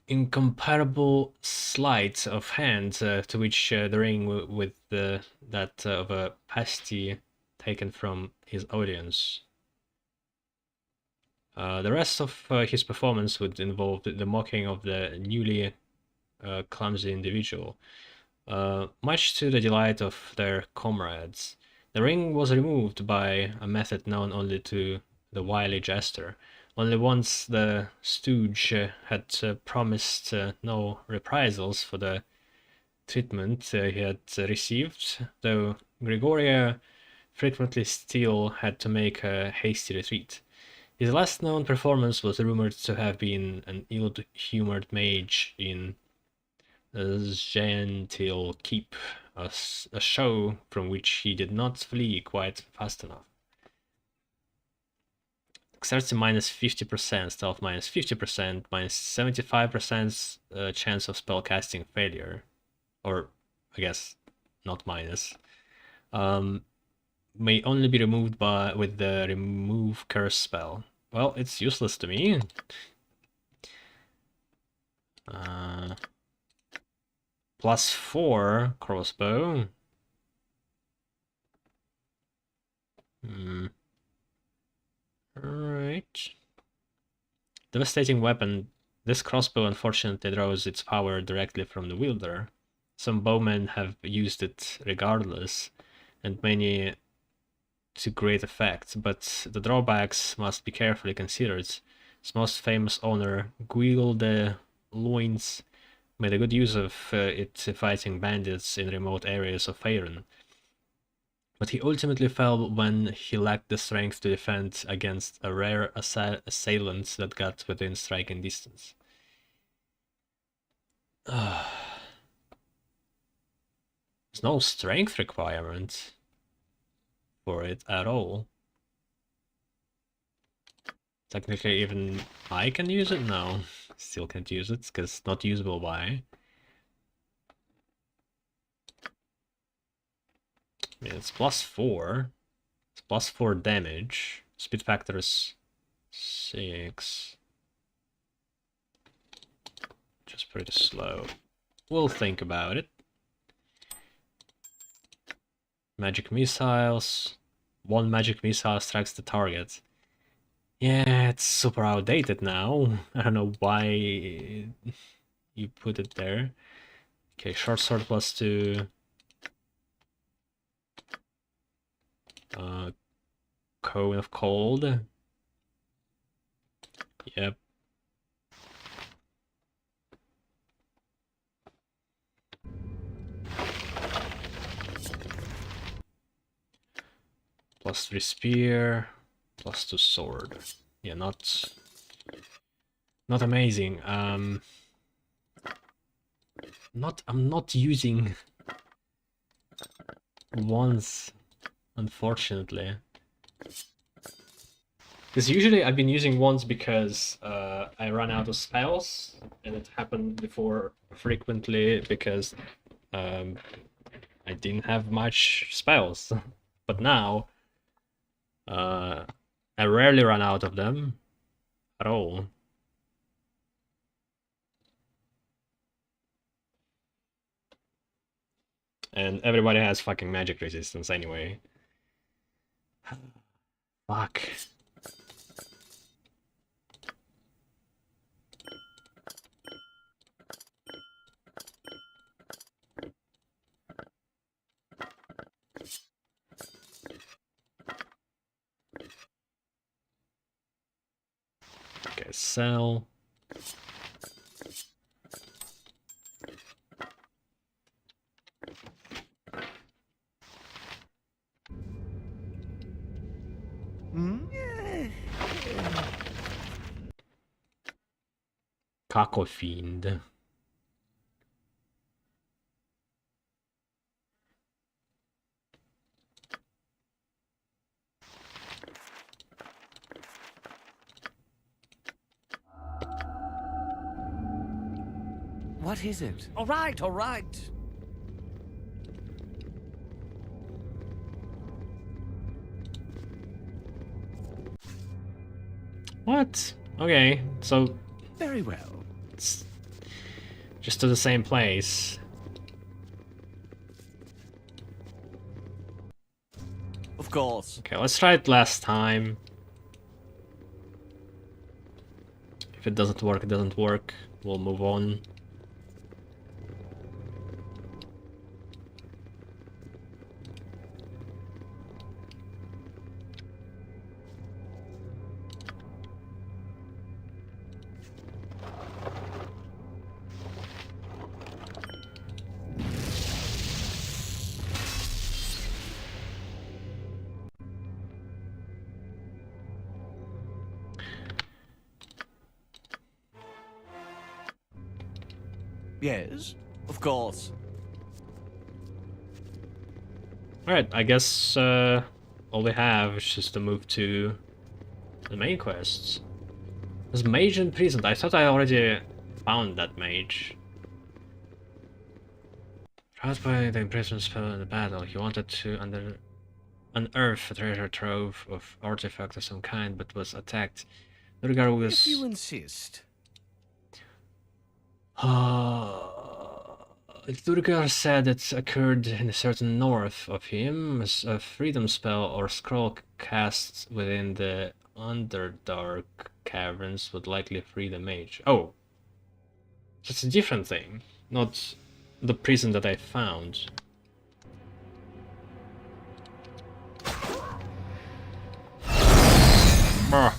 incomparable sleight of hand to which the ring with that of a pasty taken from his audience. The rest of his performance would involve the mocking of the newly clumsy individual, much to the delight of their comrades. The ring was removed by a method known only to the wily jester. Only once the stooge had promised no reprisals for the treatment he had received, though Gregoria frequently still had to make a hasty retreat. His last known performance was rumored to have been an ill-humored mage in Gentile Keep, a show from which he did not flee quite fast enough. Dexterity minus 50%, stealth minus 50%, minus 75% chance of spellcasting failure. Or, I guess, not minus. May only be removed with the remove curse spell. Well, it's useless to me. +4 crossbow. Alright. Devastating weapon. This crossbow unfortunately draws its power directly from the wielder. Some bowmen have used it regardless, and many to great effect, but the drawbacks must be carefully considered. Its most famous owner, Guil de Loins, made a good use of it fighting bandits in remote areas of Faerun. But he ultimately fell when he lacked the strength to defend against a rare assailant that got within striking distance. There's no strength requirement for it at all. Technically, even I can use it? No, still can't use it because not usable by. I mean, it's +4. It's +4 damage. Speed factor is 6. Just pretty slow. We'll think about it. Magic missiles. 1 magic missile strikes the target. Yeah, it's super outdated now. I don't know why you put it there. Okay, short sword +2. Cone of Cold. Yep. +3 spear, +2 sword. Yeah, not amazing. I'm not using wands, unfortunately. Because usually I've been using wands because I run out of spells, and it happened before frequently because I didn't have much spells. But now I rarely run out of them at all. And everybody has fucking magic resistance anyway. Fuck. Okay, sell. Cacofiend. What is it? All right, all right. What? Okay, so Very well. it's just to the same place. Of course. Okay, let's try it last time. If it doesn't work, it doesn't work. We'll move on. Yes, of course. Alright, I guess all we have is just to move to the main quests. There's mage imprisoned. I thought I already found that mage. Roused by the imprisonment spell in the battle, he wanted to unearth a treasure trove of artifact of some kind, but was attacked. Durgar was... If you insist. Durgar said it occurred in a certain north of him, as a freedom spell or scroll cast within the Underdark caverns would likely free the mage. Oh! That's a different thing, not the prison that I found. Brr.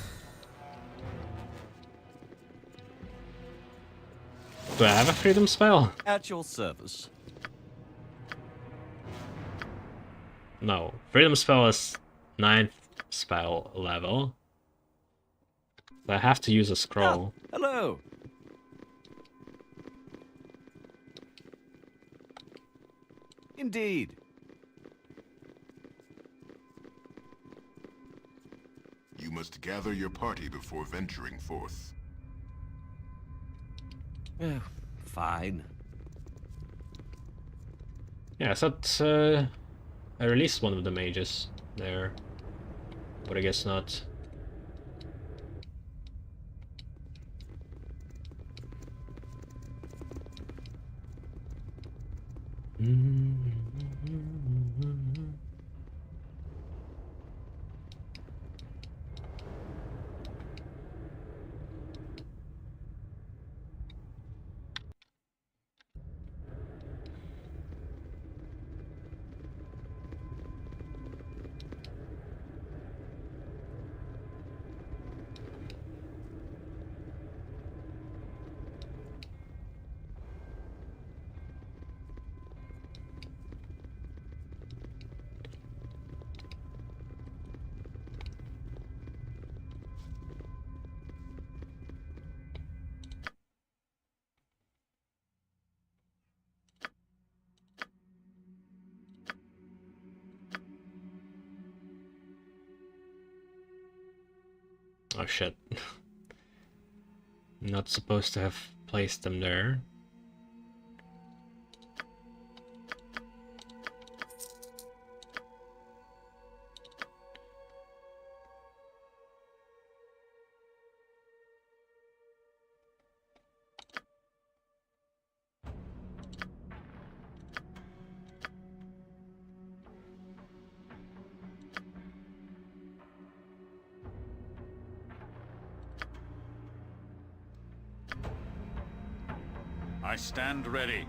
Do I have a freedom spell? At your service. No. Freedom spell is 9th spell level. I have to use a scroll. Ah, hello. Indeed. You must gather your party before venturing forth. Fine. Yeah, I thought I released one of the mages there, but I guess not. Oh shit. Not supposed to have placed them there. I stand ready.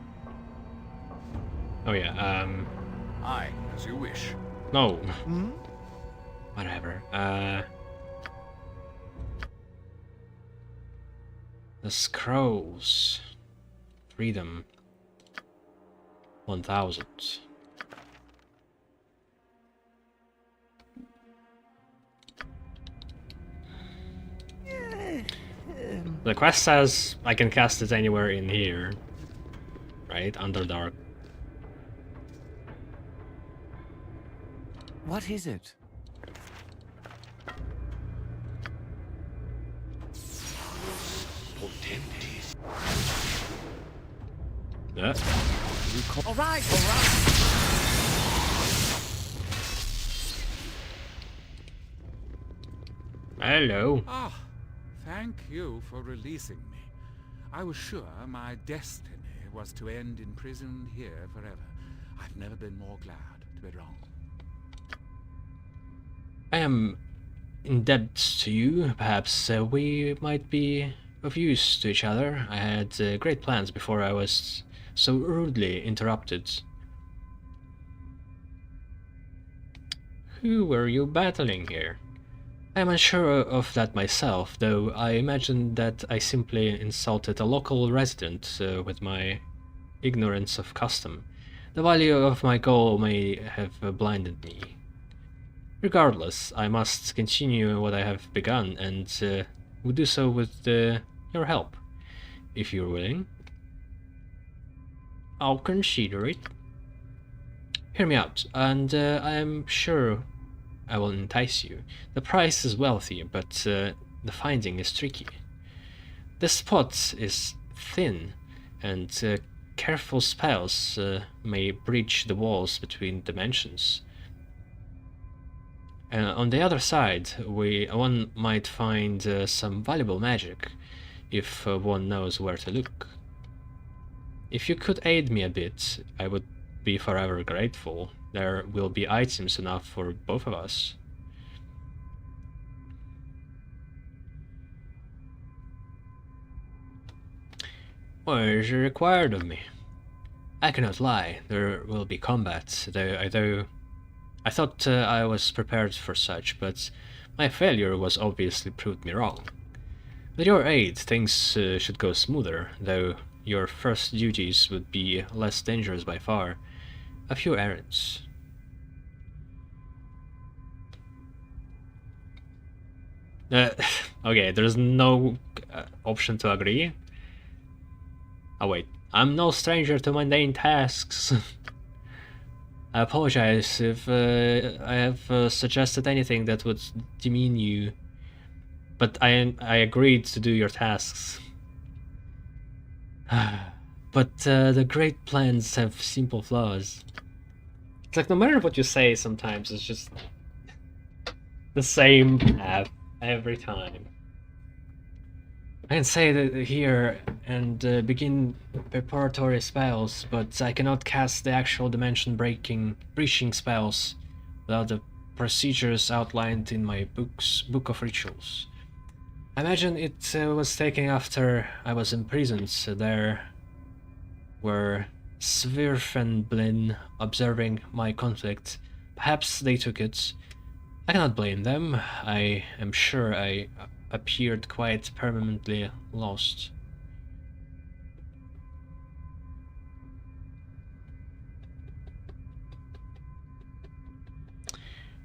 Oh yeah, Aye, as you wish. no. Hmm? Whatever. The scrolls. Freedom. 1000. The quest says I can cast it anywhere in here. Right? Underdark. What is it? Yeah. All right, all right. Hello. Ah, thank you for releasing me. I was sure my destiny was to end imprisoned here forever. I've never been more glad to be wrong. I am in debt to you. Perhaps we might be of use to each other. I had great plans before I was so rudely interrupted. Who were you battling here? I am unsure of that myself, though I imagine that I simply insulted a local resident with my ignorance of custom. The value of my goal may have blinded me. Regardless, I must continue what I have begun, and will do so with your help, if you're willing. I'll consider it. Hear me out, and I am sure I will entice you. The price is wealthy, but the finding is tricky. The spot is thin, and careful spells may breach the walls between dimensions. On the other side, one might find some valuable magic, if one knows where to look. If you could aid me a bit, I would be forever grateful. There will be items enough for both of us. What is required of me? I cannot lie, there will be combat, though I thought I was prepared for such, but my failure was obviously proved me wrong. With your aid, things should go smoother, though your first duties would be less dangerous by far. A few errands. Okay, there's no option to agree. Oh wait, I'm no stranger to mundane tasks. I apologize if I have suggested anything that would demean you, but I agreed to do your tasks. But the great plans have simple flaws. It's like no matter what you say, sometimes it's just the same path every time. I can say that here and begin preparatory spells, but I cannot cast the actual breaching spells without the procedures outlined in my book of rituals. I imagine it was taken after I was imprisoned, so there were Svirfenblin observing my conflict. Perhaps they took it. I cannot blame them. I am sure I appeared quite permanently lost.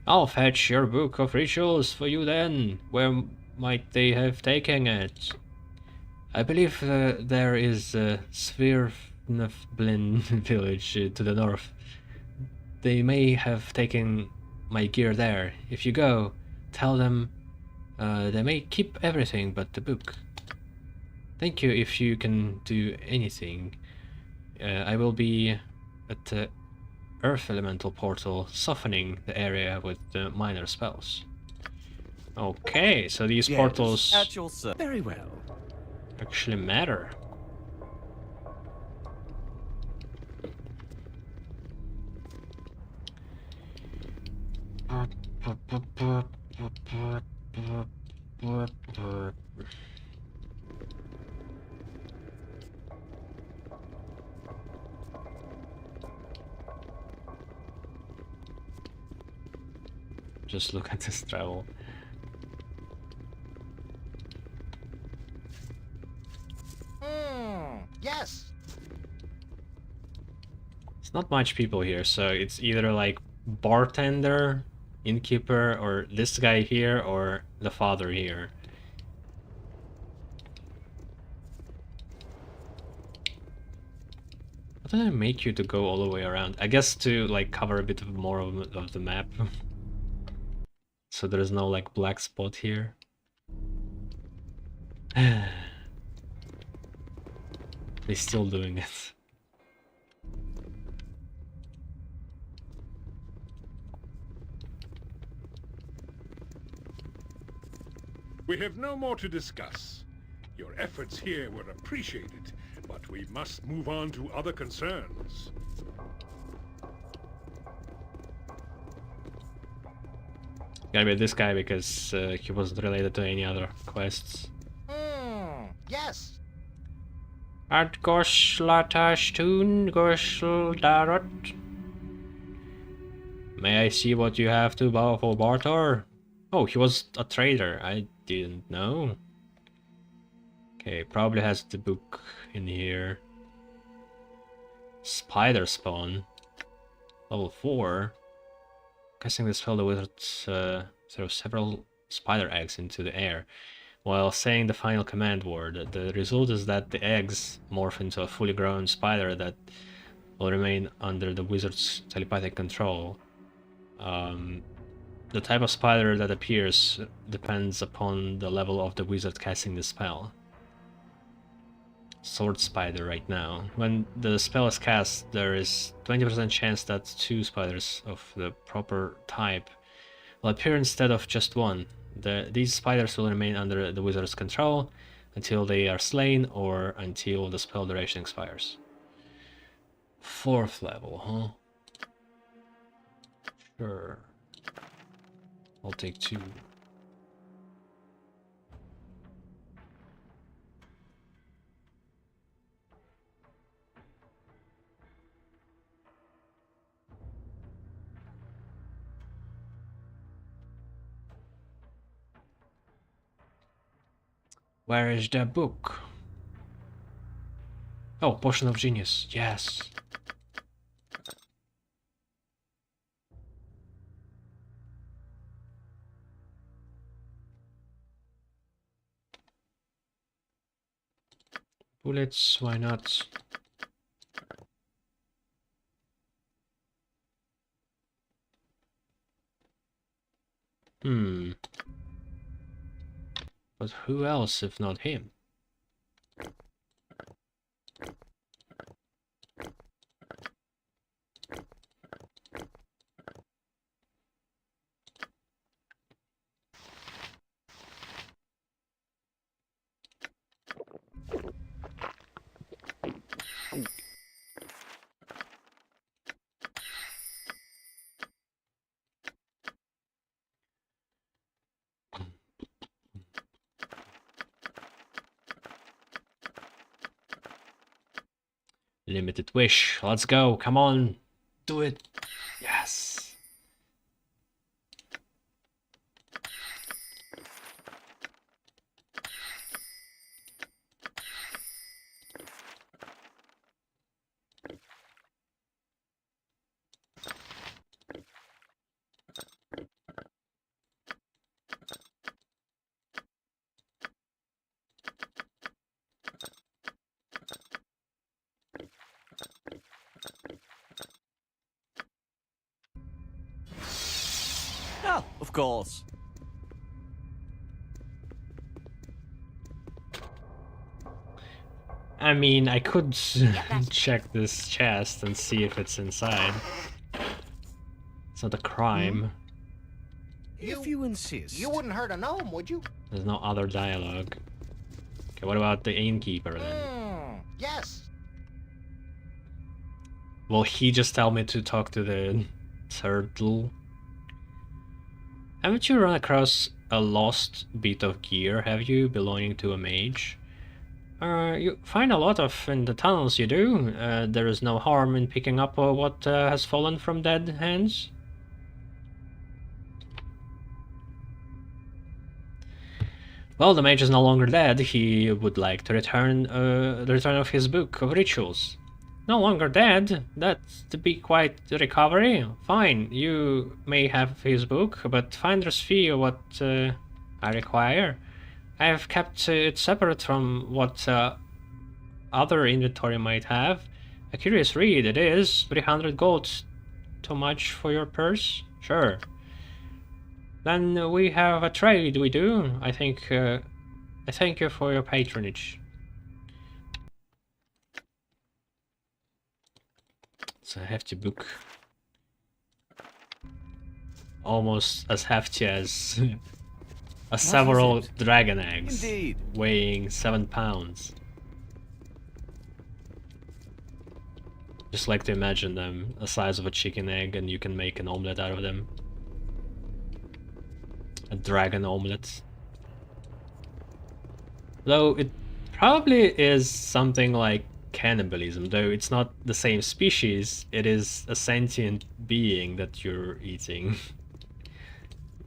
I'll fetch your book of rituals for you then. Where might they have taken it? I believe there is a Svirfenblin village to the north. They may have taken my gear there. If you go, tell them they may keep everything but the book. Thank you if you can do anything. I will be at the Earth Elemental Portal, softening the area with the minor spells. Okay, so these portals At your very well. actually matter. Just look at this travel. Yes. It's not much people here, so it's either like bartender, innkeeper, or this guy here, or the father here. What did I make you to go all the way around? I guess to like cover a bit of more of the map. So there's no like black spot here. They're still doing it. We have no more to discuss. Your efforts here were appreciated, but we must move on to other concerns. Gotta be this guy because he wasn't related to any other quests. Yes. At Goslatastun Goslarot. May I see what you have to bow for Baldur? Oh, he was a trader. I didn't know. Okay, probably has the book in here. Spider spawn. Level 4. Casting the spell, the wizard throws several spider eggs into the air. While saying the final command word, the result is that the eggs morph into a fully grown spider that will remain under the wizard's telepathic control. The type of spider that appears depends upon the level of the wizard casting the spell. Sword spider right now. When the spell is cast, there is 20% chance that 2 spiders of the proper type will appear instead of just one. These spiders will remain under the wizard's control until they are slain or until the spell duration expires. 4th level, huh? Sure. I'll take 2. Where is the book? Oh, Potion of Genius. Yes. Bullets, why not? But who else if not him? Limited wish. Let's go. Come on. Do it. Yes. Oh, of course. I mean, I could check this chest and see if it's inside. It's not a crime. If you insist. You wouldn't hurt a gnome, would you? There's no other dialogue. Okay, what about the innkeeper then? Yes. Will he just tell me to talk to the turtle? Haven't you run across a lost bit of gear, have you, belonging to a mage? You find a lot of in the tunnels, you do. There is no harm in picking up what has fallen from dead hands. Well, the mage is no longer dead. He would like to return the return of his book of rituals. No longer dead? That's to be quite the recovery? Fine, you may have his book, but finder's fee what I require. I have kept it separate from what other inventory might have. A curious read it is. 300 gold. Too much for your purse? Sure. Then we have a trade, we do. I thank you for your patronage. It's a hefty book. Almost as hefty as several dragon eggs. Indeed. Weighing 7 pounds. Just like to imagine them the size of a chicken egg and you can make an omelette out of them. A dragon omelette. Though it probably is something like cannibalism, though it's not the same species, it is a sentient being that you're eating.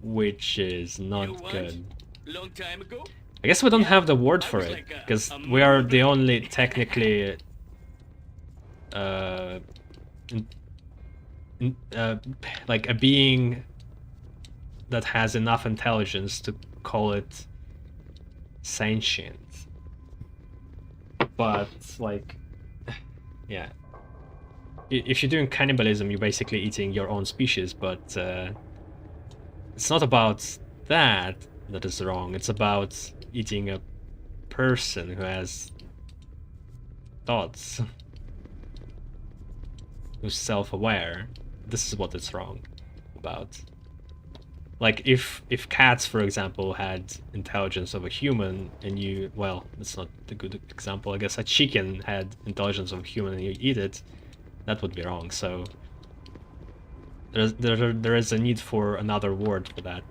Which is not good. Long time ago? I guess we don't have the word for it, because we are the only technically like a being that has enough intelligence to call it sentient. But like, yeah, if you're doing cannibalism, you're basically eating your own species, but it's not about that is wrong. It's about eating a person who has thoughts, who's self-aware. This is what it's wrong about. Like if cats, for example, had intelligence of a human and you, well, it's not a good example, I guess a chicken had intelligence of a human and you eat it, that would be wrong. So there is a need for another word for that.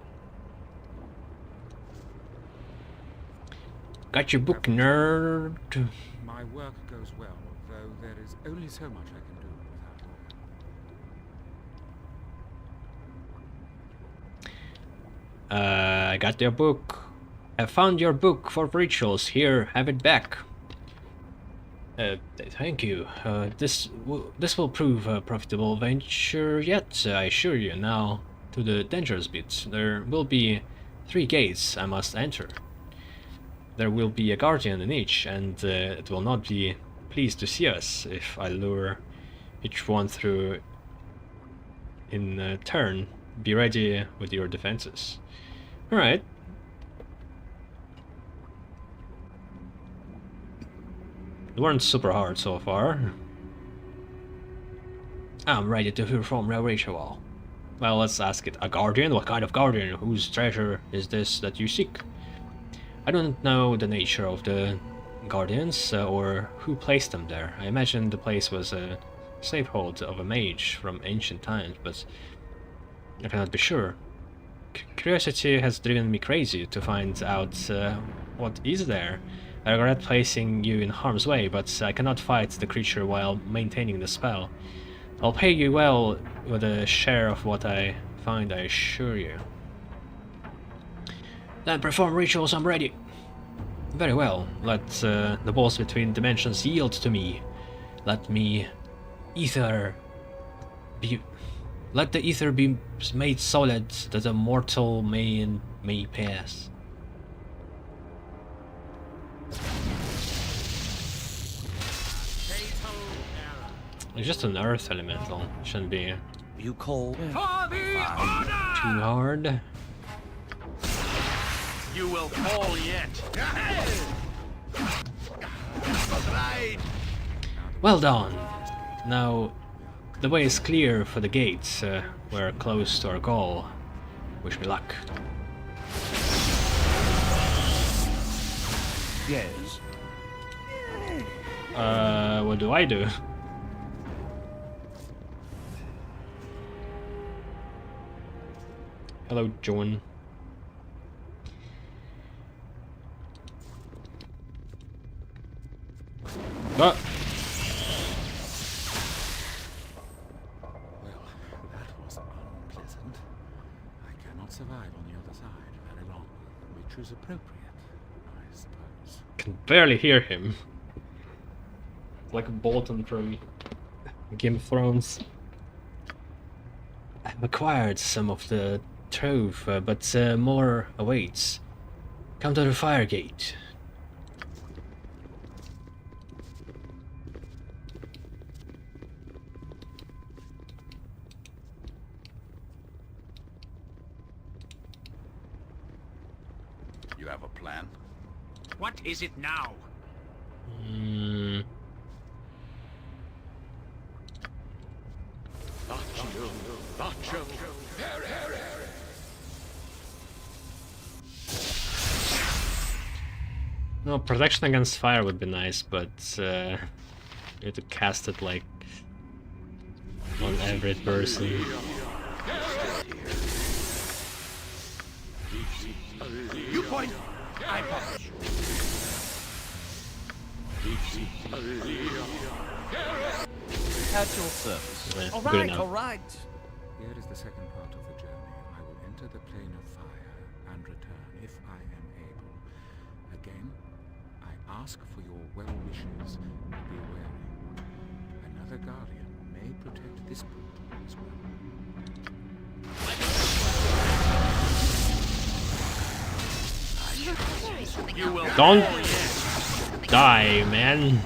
Got your book, nerd. My work goes well, though there is only so much I can do without I got your book. I found your book for rituals. Here, have it back. Thank you. This will prove a profitable venture yet, I assure you. Now, to the dangerous bit. There will be 3 gates I must enter. There will be a guardian in each, and it will not be pleased to see us if I lure each one through in turn. Be ready with your defenses. Alright. They weren't super hard so far. I'm ready to perform a ritual. Well, let's ask it. A guardian? What kind of guardian? Whose treasure is this that you seek? I don't know the nature of the guardians or who placed them there. I imagine the place was a safehold of a mage from ancient times, but I cannot be sure. Curiosity has driven me crazy to find out what is there. I regret placing you in harm's way, but I cannot fight the creature while maintaining the spell. I'll pay you well with a share of what I find, I assure you. Then perform rituals, I'm ready. Very well, let the walls between dimensions yield to me. Let the ether be made solid that a mortal may pass. It's just an earth elemental. Shouldn't be You call For the order! too hard. You will fall yet. Well done. Now, the way is clear for the gates. We're close to our goal. Wish me luck. yes. What do I do? Hello, John. Ah. Well, that was unpleasant. I cannot survive on the other side very long, which is appropriate, I suppose. Can barely hear him. It's like a Bolton from Game of Thrones. I've acquired some of the trove, but more awaits. Come to the fire gate. You have a plan? What is it now? No, protection against fire would be nice, but you have to cast it like on every person. You point, I punch. At your service. Yeah, All good right, enough. all right. Here is the second part of the journey. I will enter the plane of fire and return if I am able. Again, I ask for your well wishes. Be wary. Another guardian may protect this portal as well. You will Don't die, man.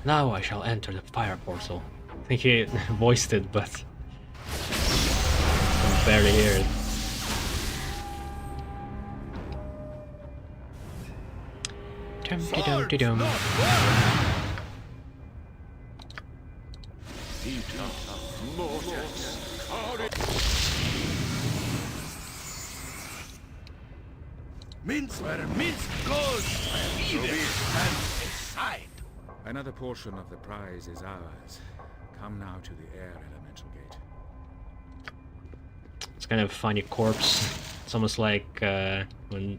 Now I shall enter the fire portal. I think he voiced it, but I can barely hear it. Dum-de-dum-de-dum. Mince where mince goes, even and aside. Another portion of the prize is ours. Come now to the air elemental gate. It's kind of a funny corpse. It's almost like when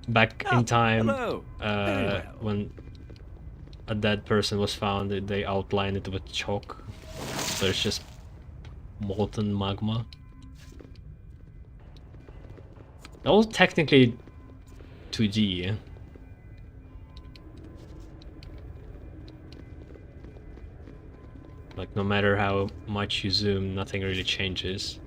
back in time, hello. Very well. when a dead person was found, they outlined it with chalk. So it's just molten magma. That was technically 2D. Yeah? Like, no matter how much you zoom, nothing really changes.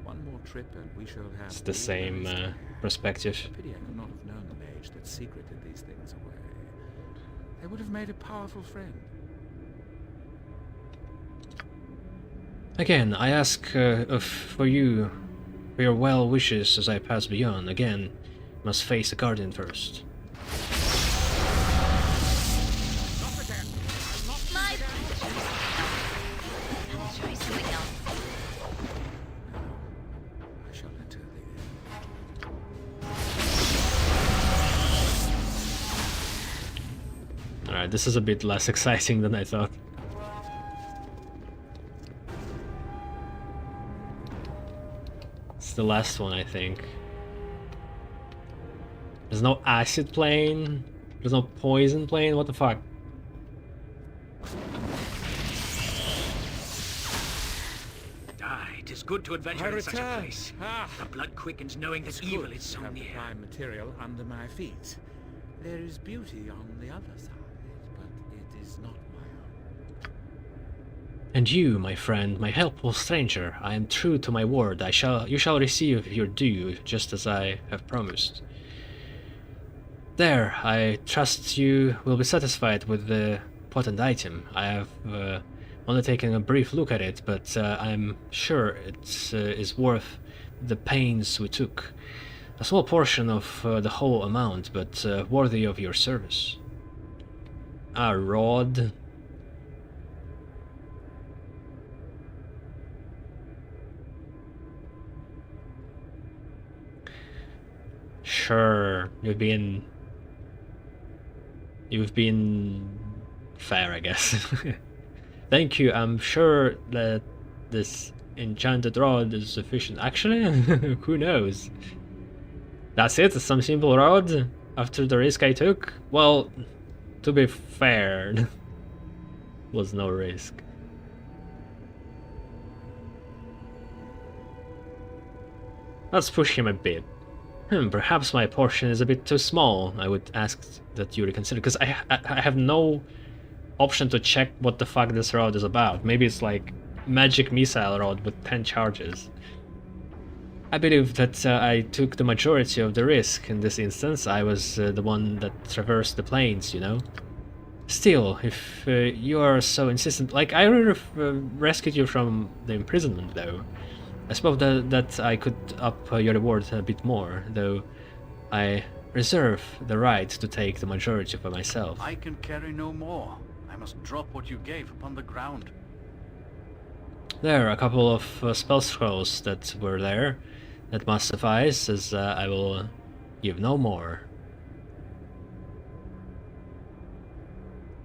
One more trip and we shall have It's the all same there is to have. perspective. Pity I could not have known the mage that secreted these things away. They would have made a powerful friend. Again, I ask for your well wishes as I pass beyond. Again, must face the guardian first. My... Try something else. I shall enter the Alright, this is a bit less exciting than I thought. It's the last one, I think. There's no acid plane. There's no poison plane. What the fuck? It is good to adventure I in such a return. place. Ah. The blood quickens knowing that It's evil good is so to have the near. prime material under my feet. There is beauty on the other side, but it is not my own. And you, my friend, my helpful stranger, I am true to my word. You shall receive your due, just as I have promised. There, I trust you will be satisfied with the potent item. I have only taken a brief look at it, but I'm sure it is worth the pains we took. A small portion of the whole amount, but worthy of your service. A rod. Sure, you've been fair, I guess. Thank you. I'm sure that this enchanted rod is sufficient. Actually, who knows? That's it? Some simple rod after the risk I took? Well, to be fair, was no risk. Let's push him a bit. Perhaps my portion is a bit too small. I would ask that you reconsider, because I have no option to check what the fuck this rod is about. Maybe it's like magic missile rod with 10 charges. I believe that I took the majority of the risk in this instance. I was the one that traversed the plains, you know? Still, if you are so insistent, like I rescued you from the imprisonment, though. I suppose that I could up your reward a bit more, though I reserve the right to take the majority for myself. I can carry no more. I must drop what you gave upon the ground. There are a couple of spell scrolls that were there. That must suffice, as I will give no more.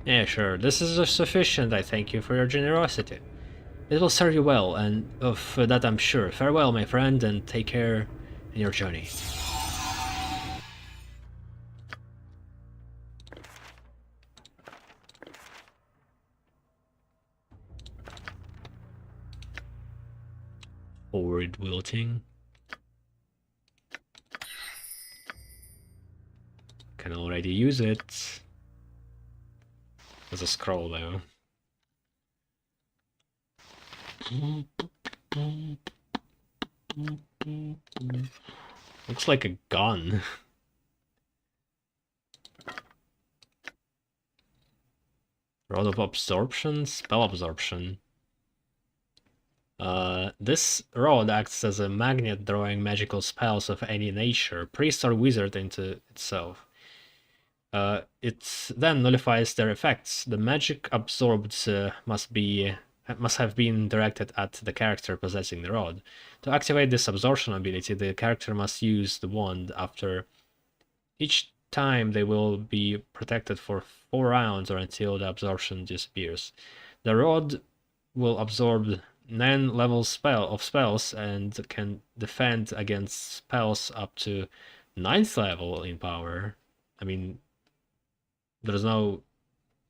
Yeah, sure, this is sufficient. I thank you for your generosity. It will serve you well, and of that I'm sure. Farewell, my friend, and take care in your journey. Forward wilting. Can already use it. As a scroll, though. Looks like a gun. Rod of Absorption, Spell Absorption. This rod acts as a magnet, drawing magical spells of any nature, priest or wizard, into itself. It then nullifies their effects. The magic absorbed must have been directed at the character possessing the rod. To activate this absorption ability, the character must use the wand. After each time, they will be protected for 4 rounds or until the absorption disappears. The rod will absorb 9 levels of spells and can defend against spells up to 9th level in power. I mean, there's no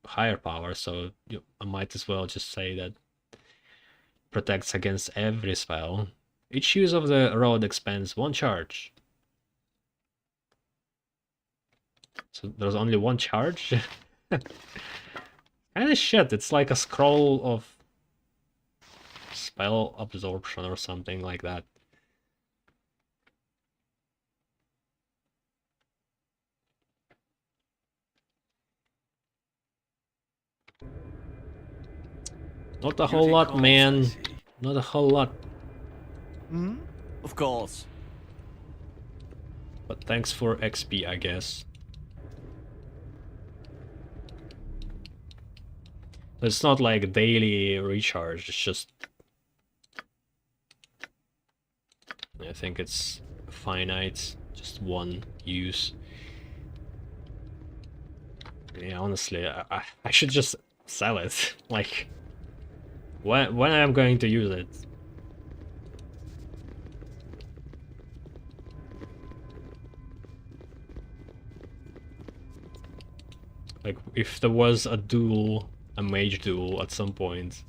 higher power, so I might as well just say that protects against every spell. Each use of the rod expends 1 charge. So there's only 1 charge? Kinda shit, it's like a scroll of spell absorption or something like that. Not a whole lot, man. Not a whole lot. Hmm? Of course. But thanks for XP, I guess. It's not like daily recharge, it's just... I think it's finite, just 1 use. Yeah, honestly, I should just sell it. Like, when I'm going to use it? Like, if there was a duel, a mage duel at some point.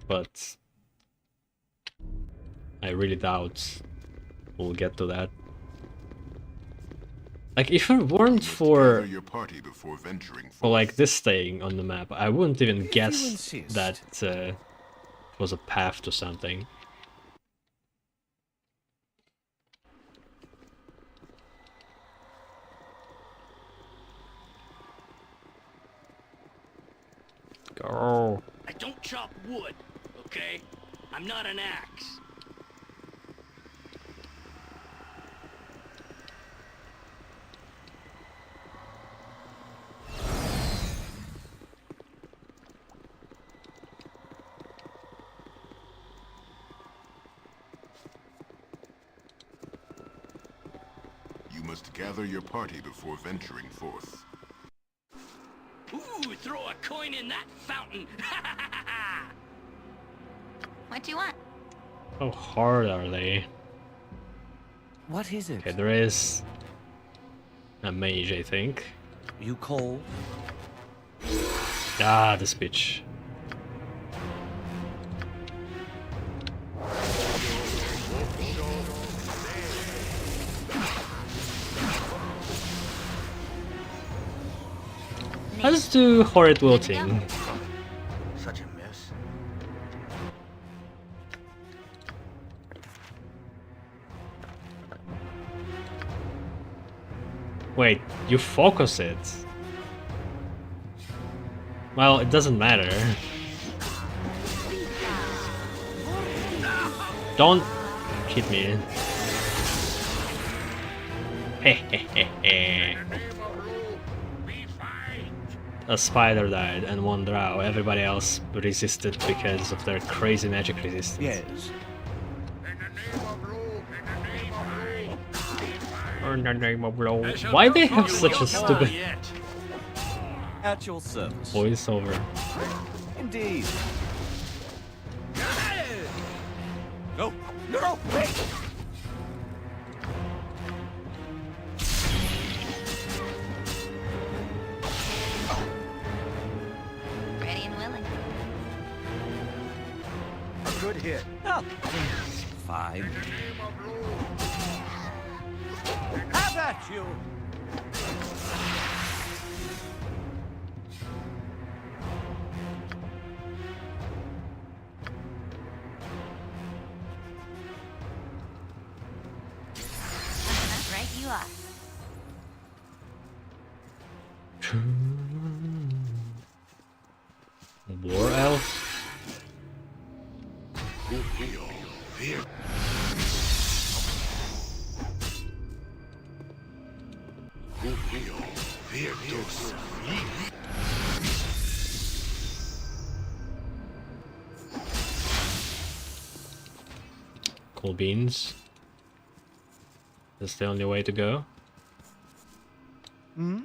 But I really doubt we'll get to that. Like, if it weren't for like this staying on the map, I wouldn't even guess that it was a path to something. Go. I don't chop wood, okay? I'm not an axe. You must gather your party before venturing forth. Ooh, throw a coin in that fountain! What do you want? How hard are they? What is it? Okay, there is a mage, I think. You cold? Ah, this bitch. Let's do horrid wilting. Such a miss. Wait, you focus it? Well, it doesn't matter. Don't hit me. A spider died and one drow. Everybody else resisted because of their crazy magic resistance. Yes. In the name of law. Why they have such a stupid At your service. voiceover? Indeed. No, no, no, wait! Ready and willing. A good hit. Oh. Fine. Have at you! Right you are. War elf? Cool beans. That's the only way to go. Hmm?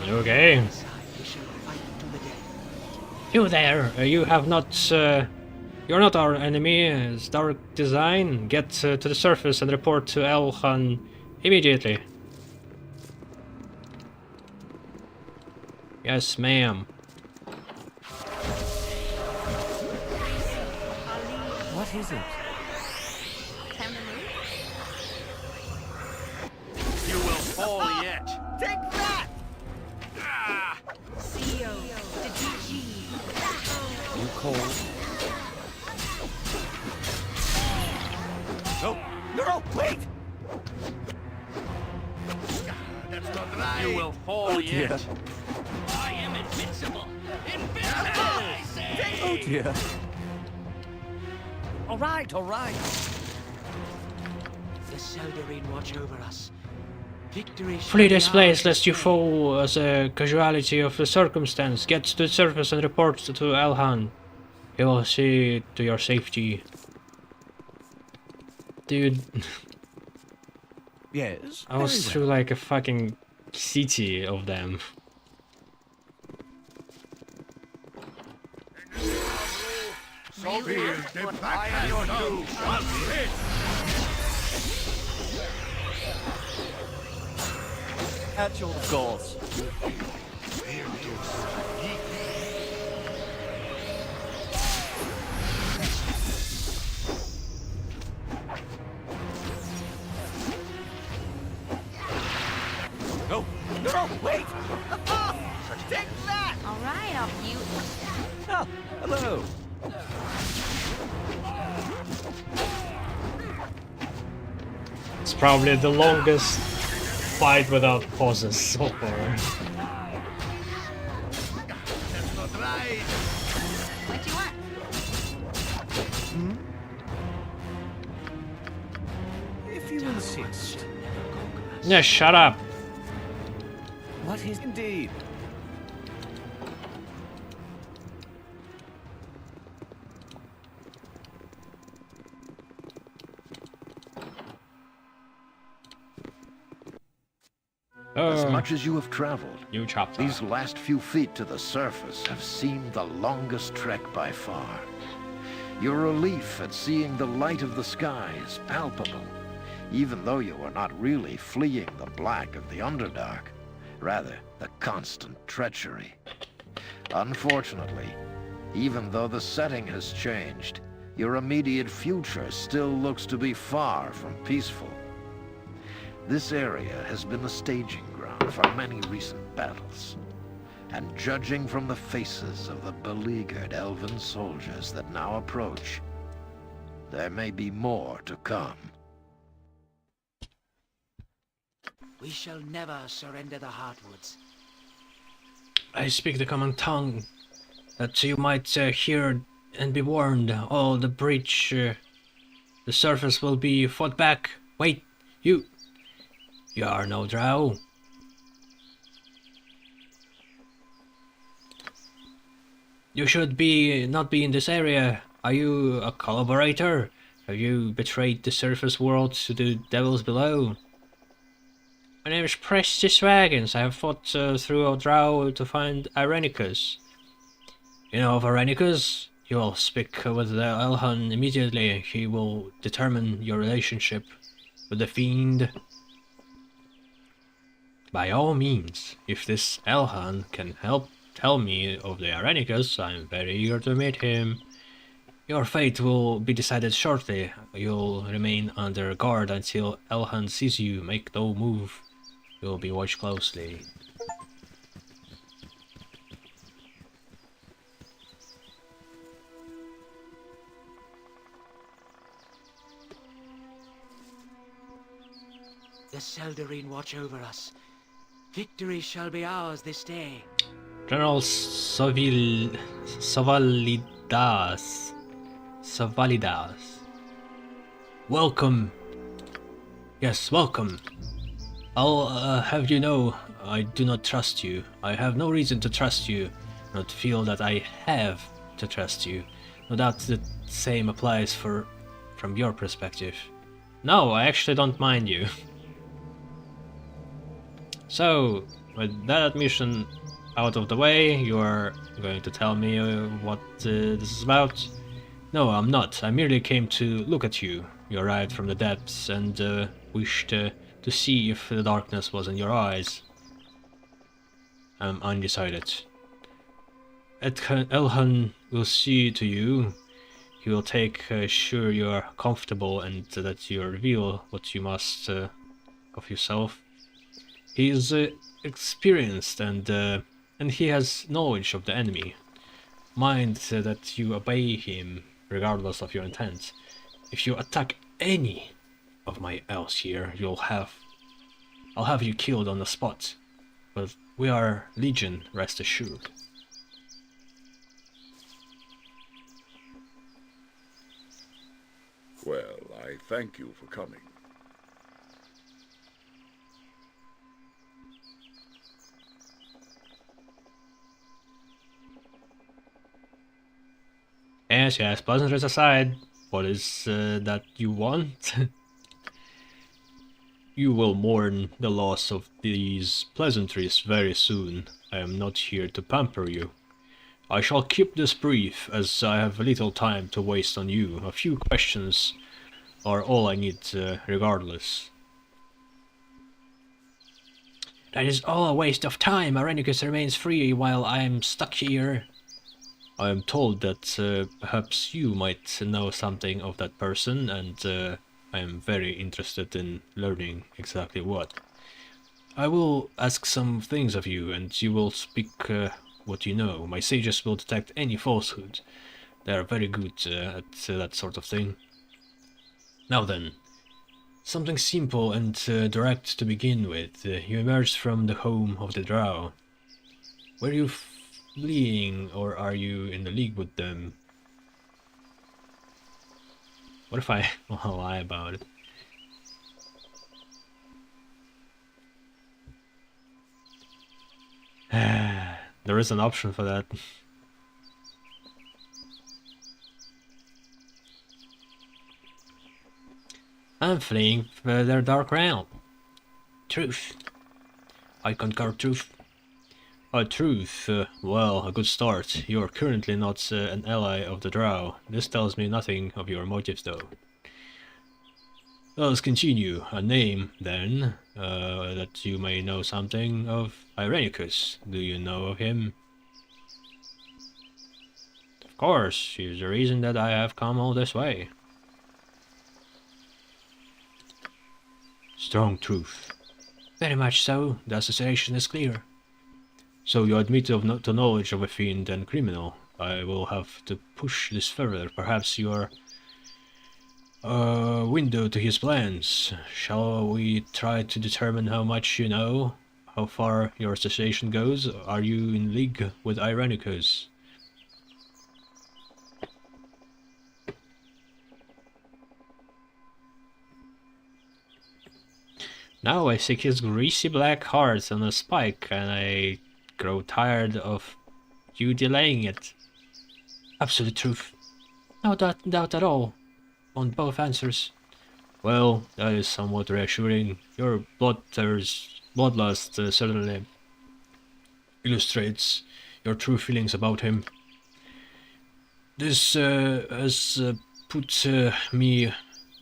Okay. You there, you have not, you're not our enemy, it's dark design. Get to the surface and report to Elhan immediately. Yes, ma'am. What is it? Time to move? You will fall yet. Take that! You cold? No, no, no, wait! That's not right. You will fall dear. yet. I am invincible. Invincible, I say! Oh dear. All right, all right. The Seldarine watch over us. Victory shall Flee be this place ours lest you today. fall as a casualty of the circumstance. Get to the surface and report to Elhan. He will see to your safety. Dude, Yes. I was very through like a fucking city of them. So be it. Get back on your toes. well. At your goals. No, no, no, wait! Take that! All right, I'll you. Oh, hello. It's probably the longest fight without pauses so far. That's not right. What you want? If you insist. Yeah, shut up. What is indeed? As much as you have traveled, New chapter. these last few feet to the surface have seemed the longest trek by far. Your relief at seeing the light of the sky is palpable, even though you are not really fleeing the black of the Underdark, rather the constant treachery. Unfortunately, Even though the setting has changed, your immediate future still looks to be far from peaceful. This area has been the staging ground for many recent battles. And judging from the faces of the beleaguered elven soldiers that now approach, there may be more to come. We shall never surrender the Heartwoods. I speak the common tongue, that you might hear and be warned. All the breach, the surface will be fought back. Wait, you are no drow. You should not be in this area. Are you a collaborator? Have you betrayed the surface world to the devils below? My name is Prestes Wagons. I have fought through a drow to find Irenicus. You know of Irenicus? You will speak with the Elhan immediately. He will determine your relationship with the fiend. By all means, if this Elhan can help tell me of the Irenicus, I am very eager to meet him. Your fate will be decided shortly. You'll remain under guard until Elhan sees you. Make no move. You'll be watched closely. The Seldarine watch over us. Victory shall be ours this day. General Savalidas. Welcome. Yes, welcome. I'll have you know, I do not trust you. I have no reason to trust you, not feel that I have to trust you. No doubt the same applies from your perspective. No, I actually don't mind you. So, with that admission out of the way, you are going to tell me what this is about? No, I'm not. I merely came to look at you. You arrived from the depths and wished to see if the darkness was in your eyes. I'm undecided. Elhan will see to you. He will take sure you are comfortable and that you reveal what you must of yourself. He is experienced and he has knowledge of the enemy. Mind that you obey him regardless of your intent. If you attack any of my elves here, I'll have you killed on the spot. But we are Legion, rest assured. Well, I thank you for coming. Yes, pleasantries aside, what is that you want? You will mourn the loss of these pleasantries very soon. I am not here to pamper you. I shall keep this brief, as I have little time to waste on you. A few questions are all I need, regardless. That is all a waste of time. Irenicus remains free while I am stuck here. I am told that perhaps you might know something of that person, and I am very interested in learning exactly what. I will ask some things of you, and you will speak what you know. My sages will detect any falsehood. They are very good at that sort of thing. Now then, something simple and direct to begin with. You emerged from the home of the drow. Were you fleeing, or are you in the league with them? What if I lie about it? There is an option for that. I'm fleeing for their dark realm. Truth. I concur, truth. Truth. Well, a good start. You are currently not an ally of the drow. This tells me nothing of your motives, though. Let's continue. A name, then, that you may know something of. Irenicus. Do you know of him? course, she's the reason that I have come all this way. Strong truth. Very much so, the association is clear. So you admit to knowledge of a fiend and criminal. I will have to push this further. Perhaps you are a window to his plans. Shall we try to determine how much you know? How far your association goes? Are you in league with Irenicus? Now I see his greasy black heart on a spike, and I grow tired of you delaying it. Absolute truth. No doubt at all on both answers. Well, that is somewhat reassuring. Your bloodlust certainly illustrates your true feelings about him. This has put me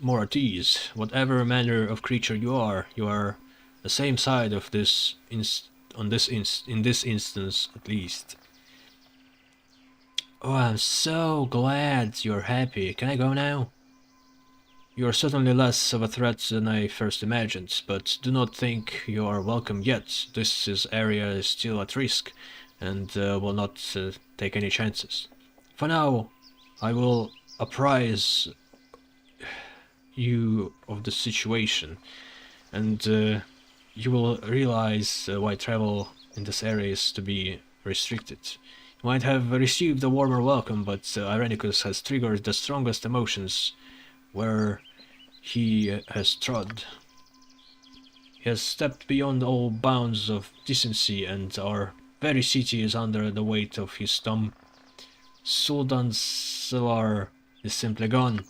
more at ease. Whatever manner of creature you are the same side of this in this instance at least. Oh, I'm so glad you're happy. Can I go now? You are certainly less of a threat than I first imagined, but do not think you are welcome yet. This area is still at risk, and will not take any chances. For now, I will apprise you of the situation, and you will realize why travel in this area is to be restricted. You might have received a warmer welcome, but Irenicus has triggered the strongest emotions where he has trod. He has stepped beyond all bounds of decency, and our very city is under the weight of his thumb. Sultan Selar is simply gone.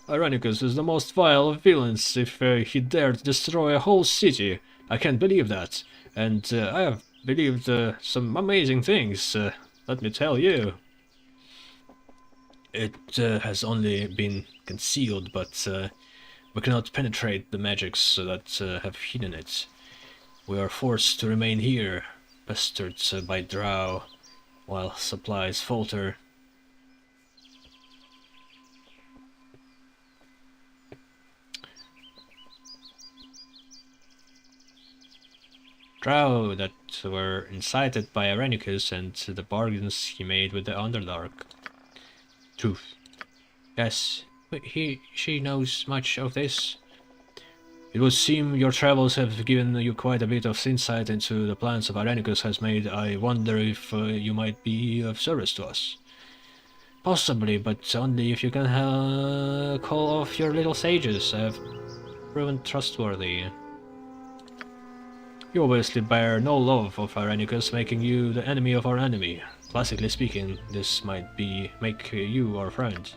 Irenicus is the most vile of villains. If he dared destroy a whole city, I can't believe that. And I have believed some amazing things, let me tell you. It has only been concealed, but we cannot penetrate the magics that have hidden it. We are forced to remain here, pestered by drow, while supplies falter. Drow that were incited by Irenicus and the bargains he made with the Underdark. Truth. Yes, she knows much of this. It would seem your travels have given you quite a bit of insight into the plans of Irenicus has made. I wonder if you might be of service to us. Possibly, but only if you can call off your little sages. I have proven trustworthy. You obviously bear no love of Irenicus, making you the enemy of our enemy. Classically speaking, this might make you our friend.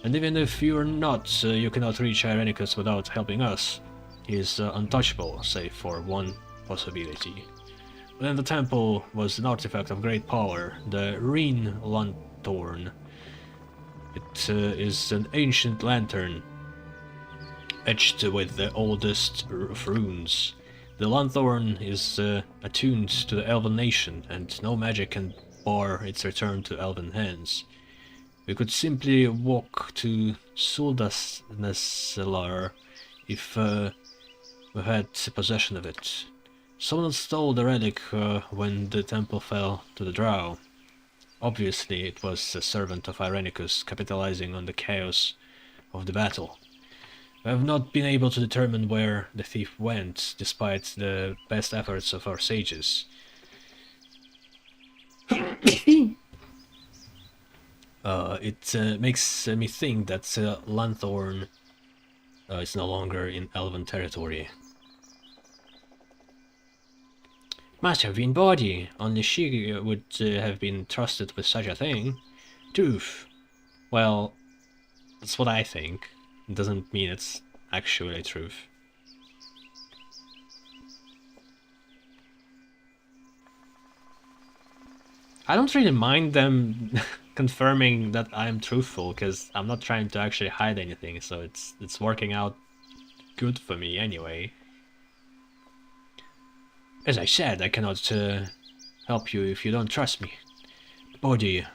And even if you're not, you cannot reach Irenicus without helping us. He is untouchable, save for one possibility. Within the temple was an artifact of great power, the Reen Lanthorn. It is an ancient lantern, etched with the oldest of runes. The Lanthorn is attuned to the Elven nation, and no magic can bar its return to Elven hands. We could simply walk to Suldanesselar if we had possession of it. Someone stole the relic when the temple fell to the drow. Obviously, it was a servant of Irenicus capitalizing on the chaos of the battle. We have not been able to determine where the thief went, despite the best efforts of our sages. It makes me think that Lanthorn is no longer in Elven territory. Must have been Body, only she would have been trusted with such a thing. Truth. Well, that's what I think. It doesn't mean it's actually truth. I don't really mind them confirming that I'm truthful, because I'm not trying to actually hide anything, so it's working out good for me anyway. As I said, I cannot help you if you don't trust me. body.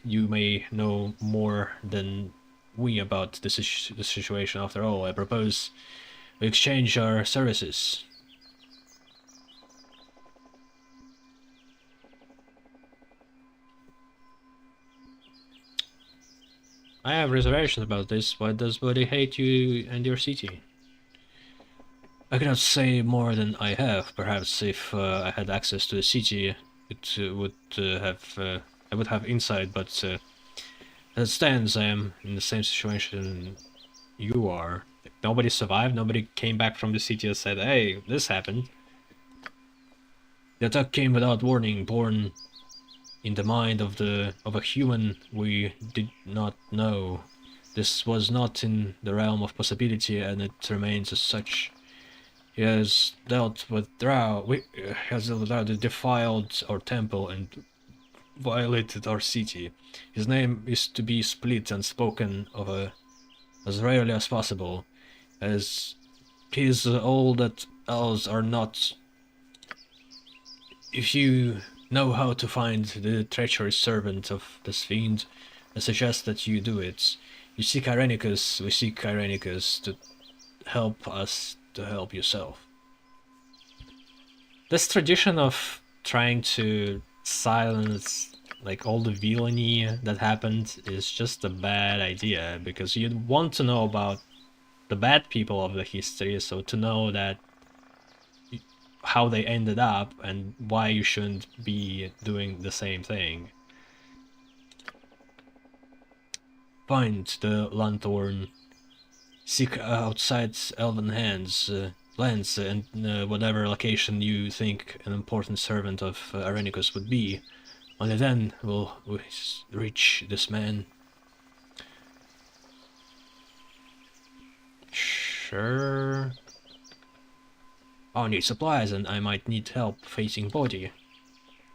You may know more than we about the situation. After all, I propose we exchange our services. I have reservations about this. Why does Buddy hate you and your city? I cannot say more than I have. Perhaps if I had access to the city, it would I would have insight. But as it stands, I am in the same situation you are. Like, nobody survived. Nobody came back from the city and said, "Hey, this happened." The attack came without warning, born in the mind of a human we did not know. This was not in the realm of possibility, and it remains as such. He has dealt with defiled our temple and violated our city. His name is to be split and spoken of as rarely as possible, as he is all that else are not. If you know how to find the treacherous servant of this fiend, I suggest that you do it. You seek Irenicus, we seek Irenicus to help us to help yourself. This tradition of trying to silence like all the villainy that happened is just a bad idea, because you want to know about the bad people of the history, so to know that how they ended up and why you shouldn't be doing the same thing. Find the lanthorn, seek outside elven lands and whatever location you think an important servant of Irenicus would be. Only then will we reach this man. Sure. I'll need supplies and I might need help facing Body.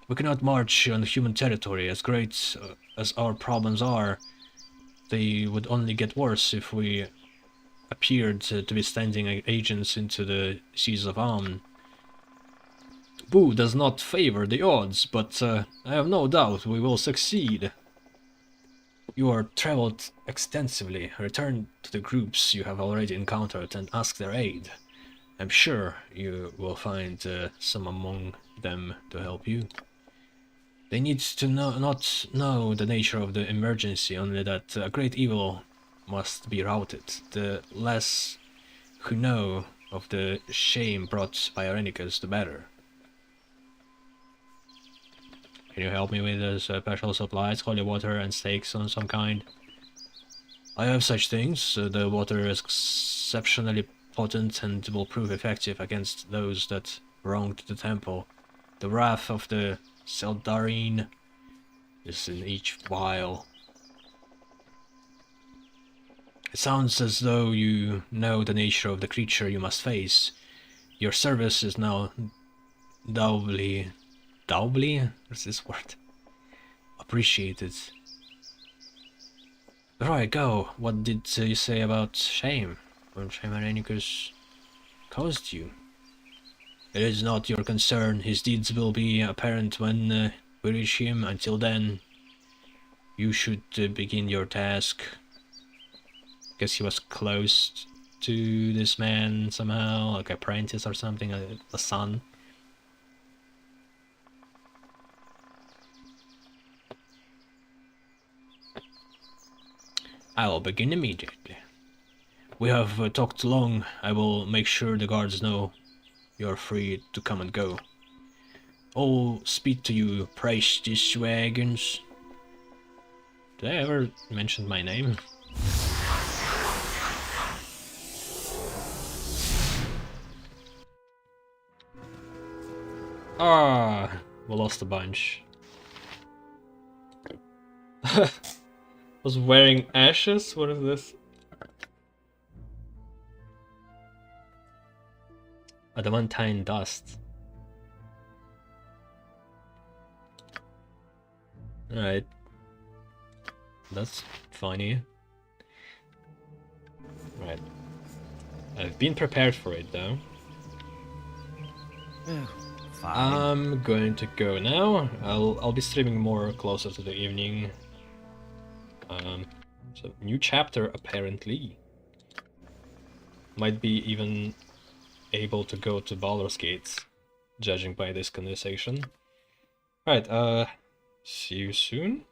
We cannot march on human territory. As great as our problems are, they would only get worse if we appeared to be sending agents into the seas of Amn. Boo does not favor the odds, but I have no doubt we will succeed. You are traveled extensively. Return to the groups you have already encountered and ask their aid. I'm sure you will find some among them to help you. They need to not know the nature of the emergency, only that a great evil must be routed. The less who know of the shame brought by Irenicus, the better. Can you help me with special supplies, holy water and stakes on some kind? I have such things. The water is exceptionally potent and will prove effective against those that wronged the temple. The wrath of the Seldarine is in each vial. It sounds as though you know the nature of the creature you must face. Your service is now doubly... What's this word? Appreciated. Right, go. What did you say about shame? What shame Irenicus caused you? It is not your concern. His deeds will be apparent when we reach him. Until then, you should begin your task. Guess he was close to this man somehow, like apprentice or something, a son. I will begin immediately. We have talked long. I will make sure the guards know you're free to come and go. All speed to you, precious wagons. Did I ever mention my name? Ah, we lost a bunch. Was wearing ashes? What is this? Adamantine dust. Alright. That's funny. Right. I've been prepared for it though. Oh, I'm going to go now. I'll be streaming more closer to the evening. So new chapter apparently. Might be even able to go to Baldur's Gates, judging by this conversation. Alright, see you soon.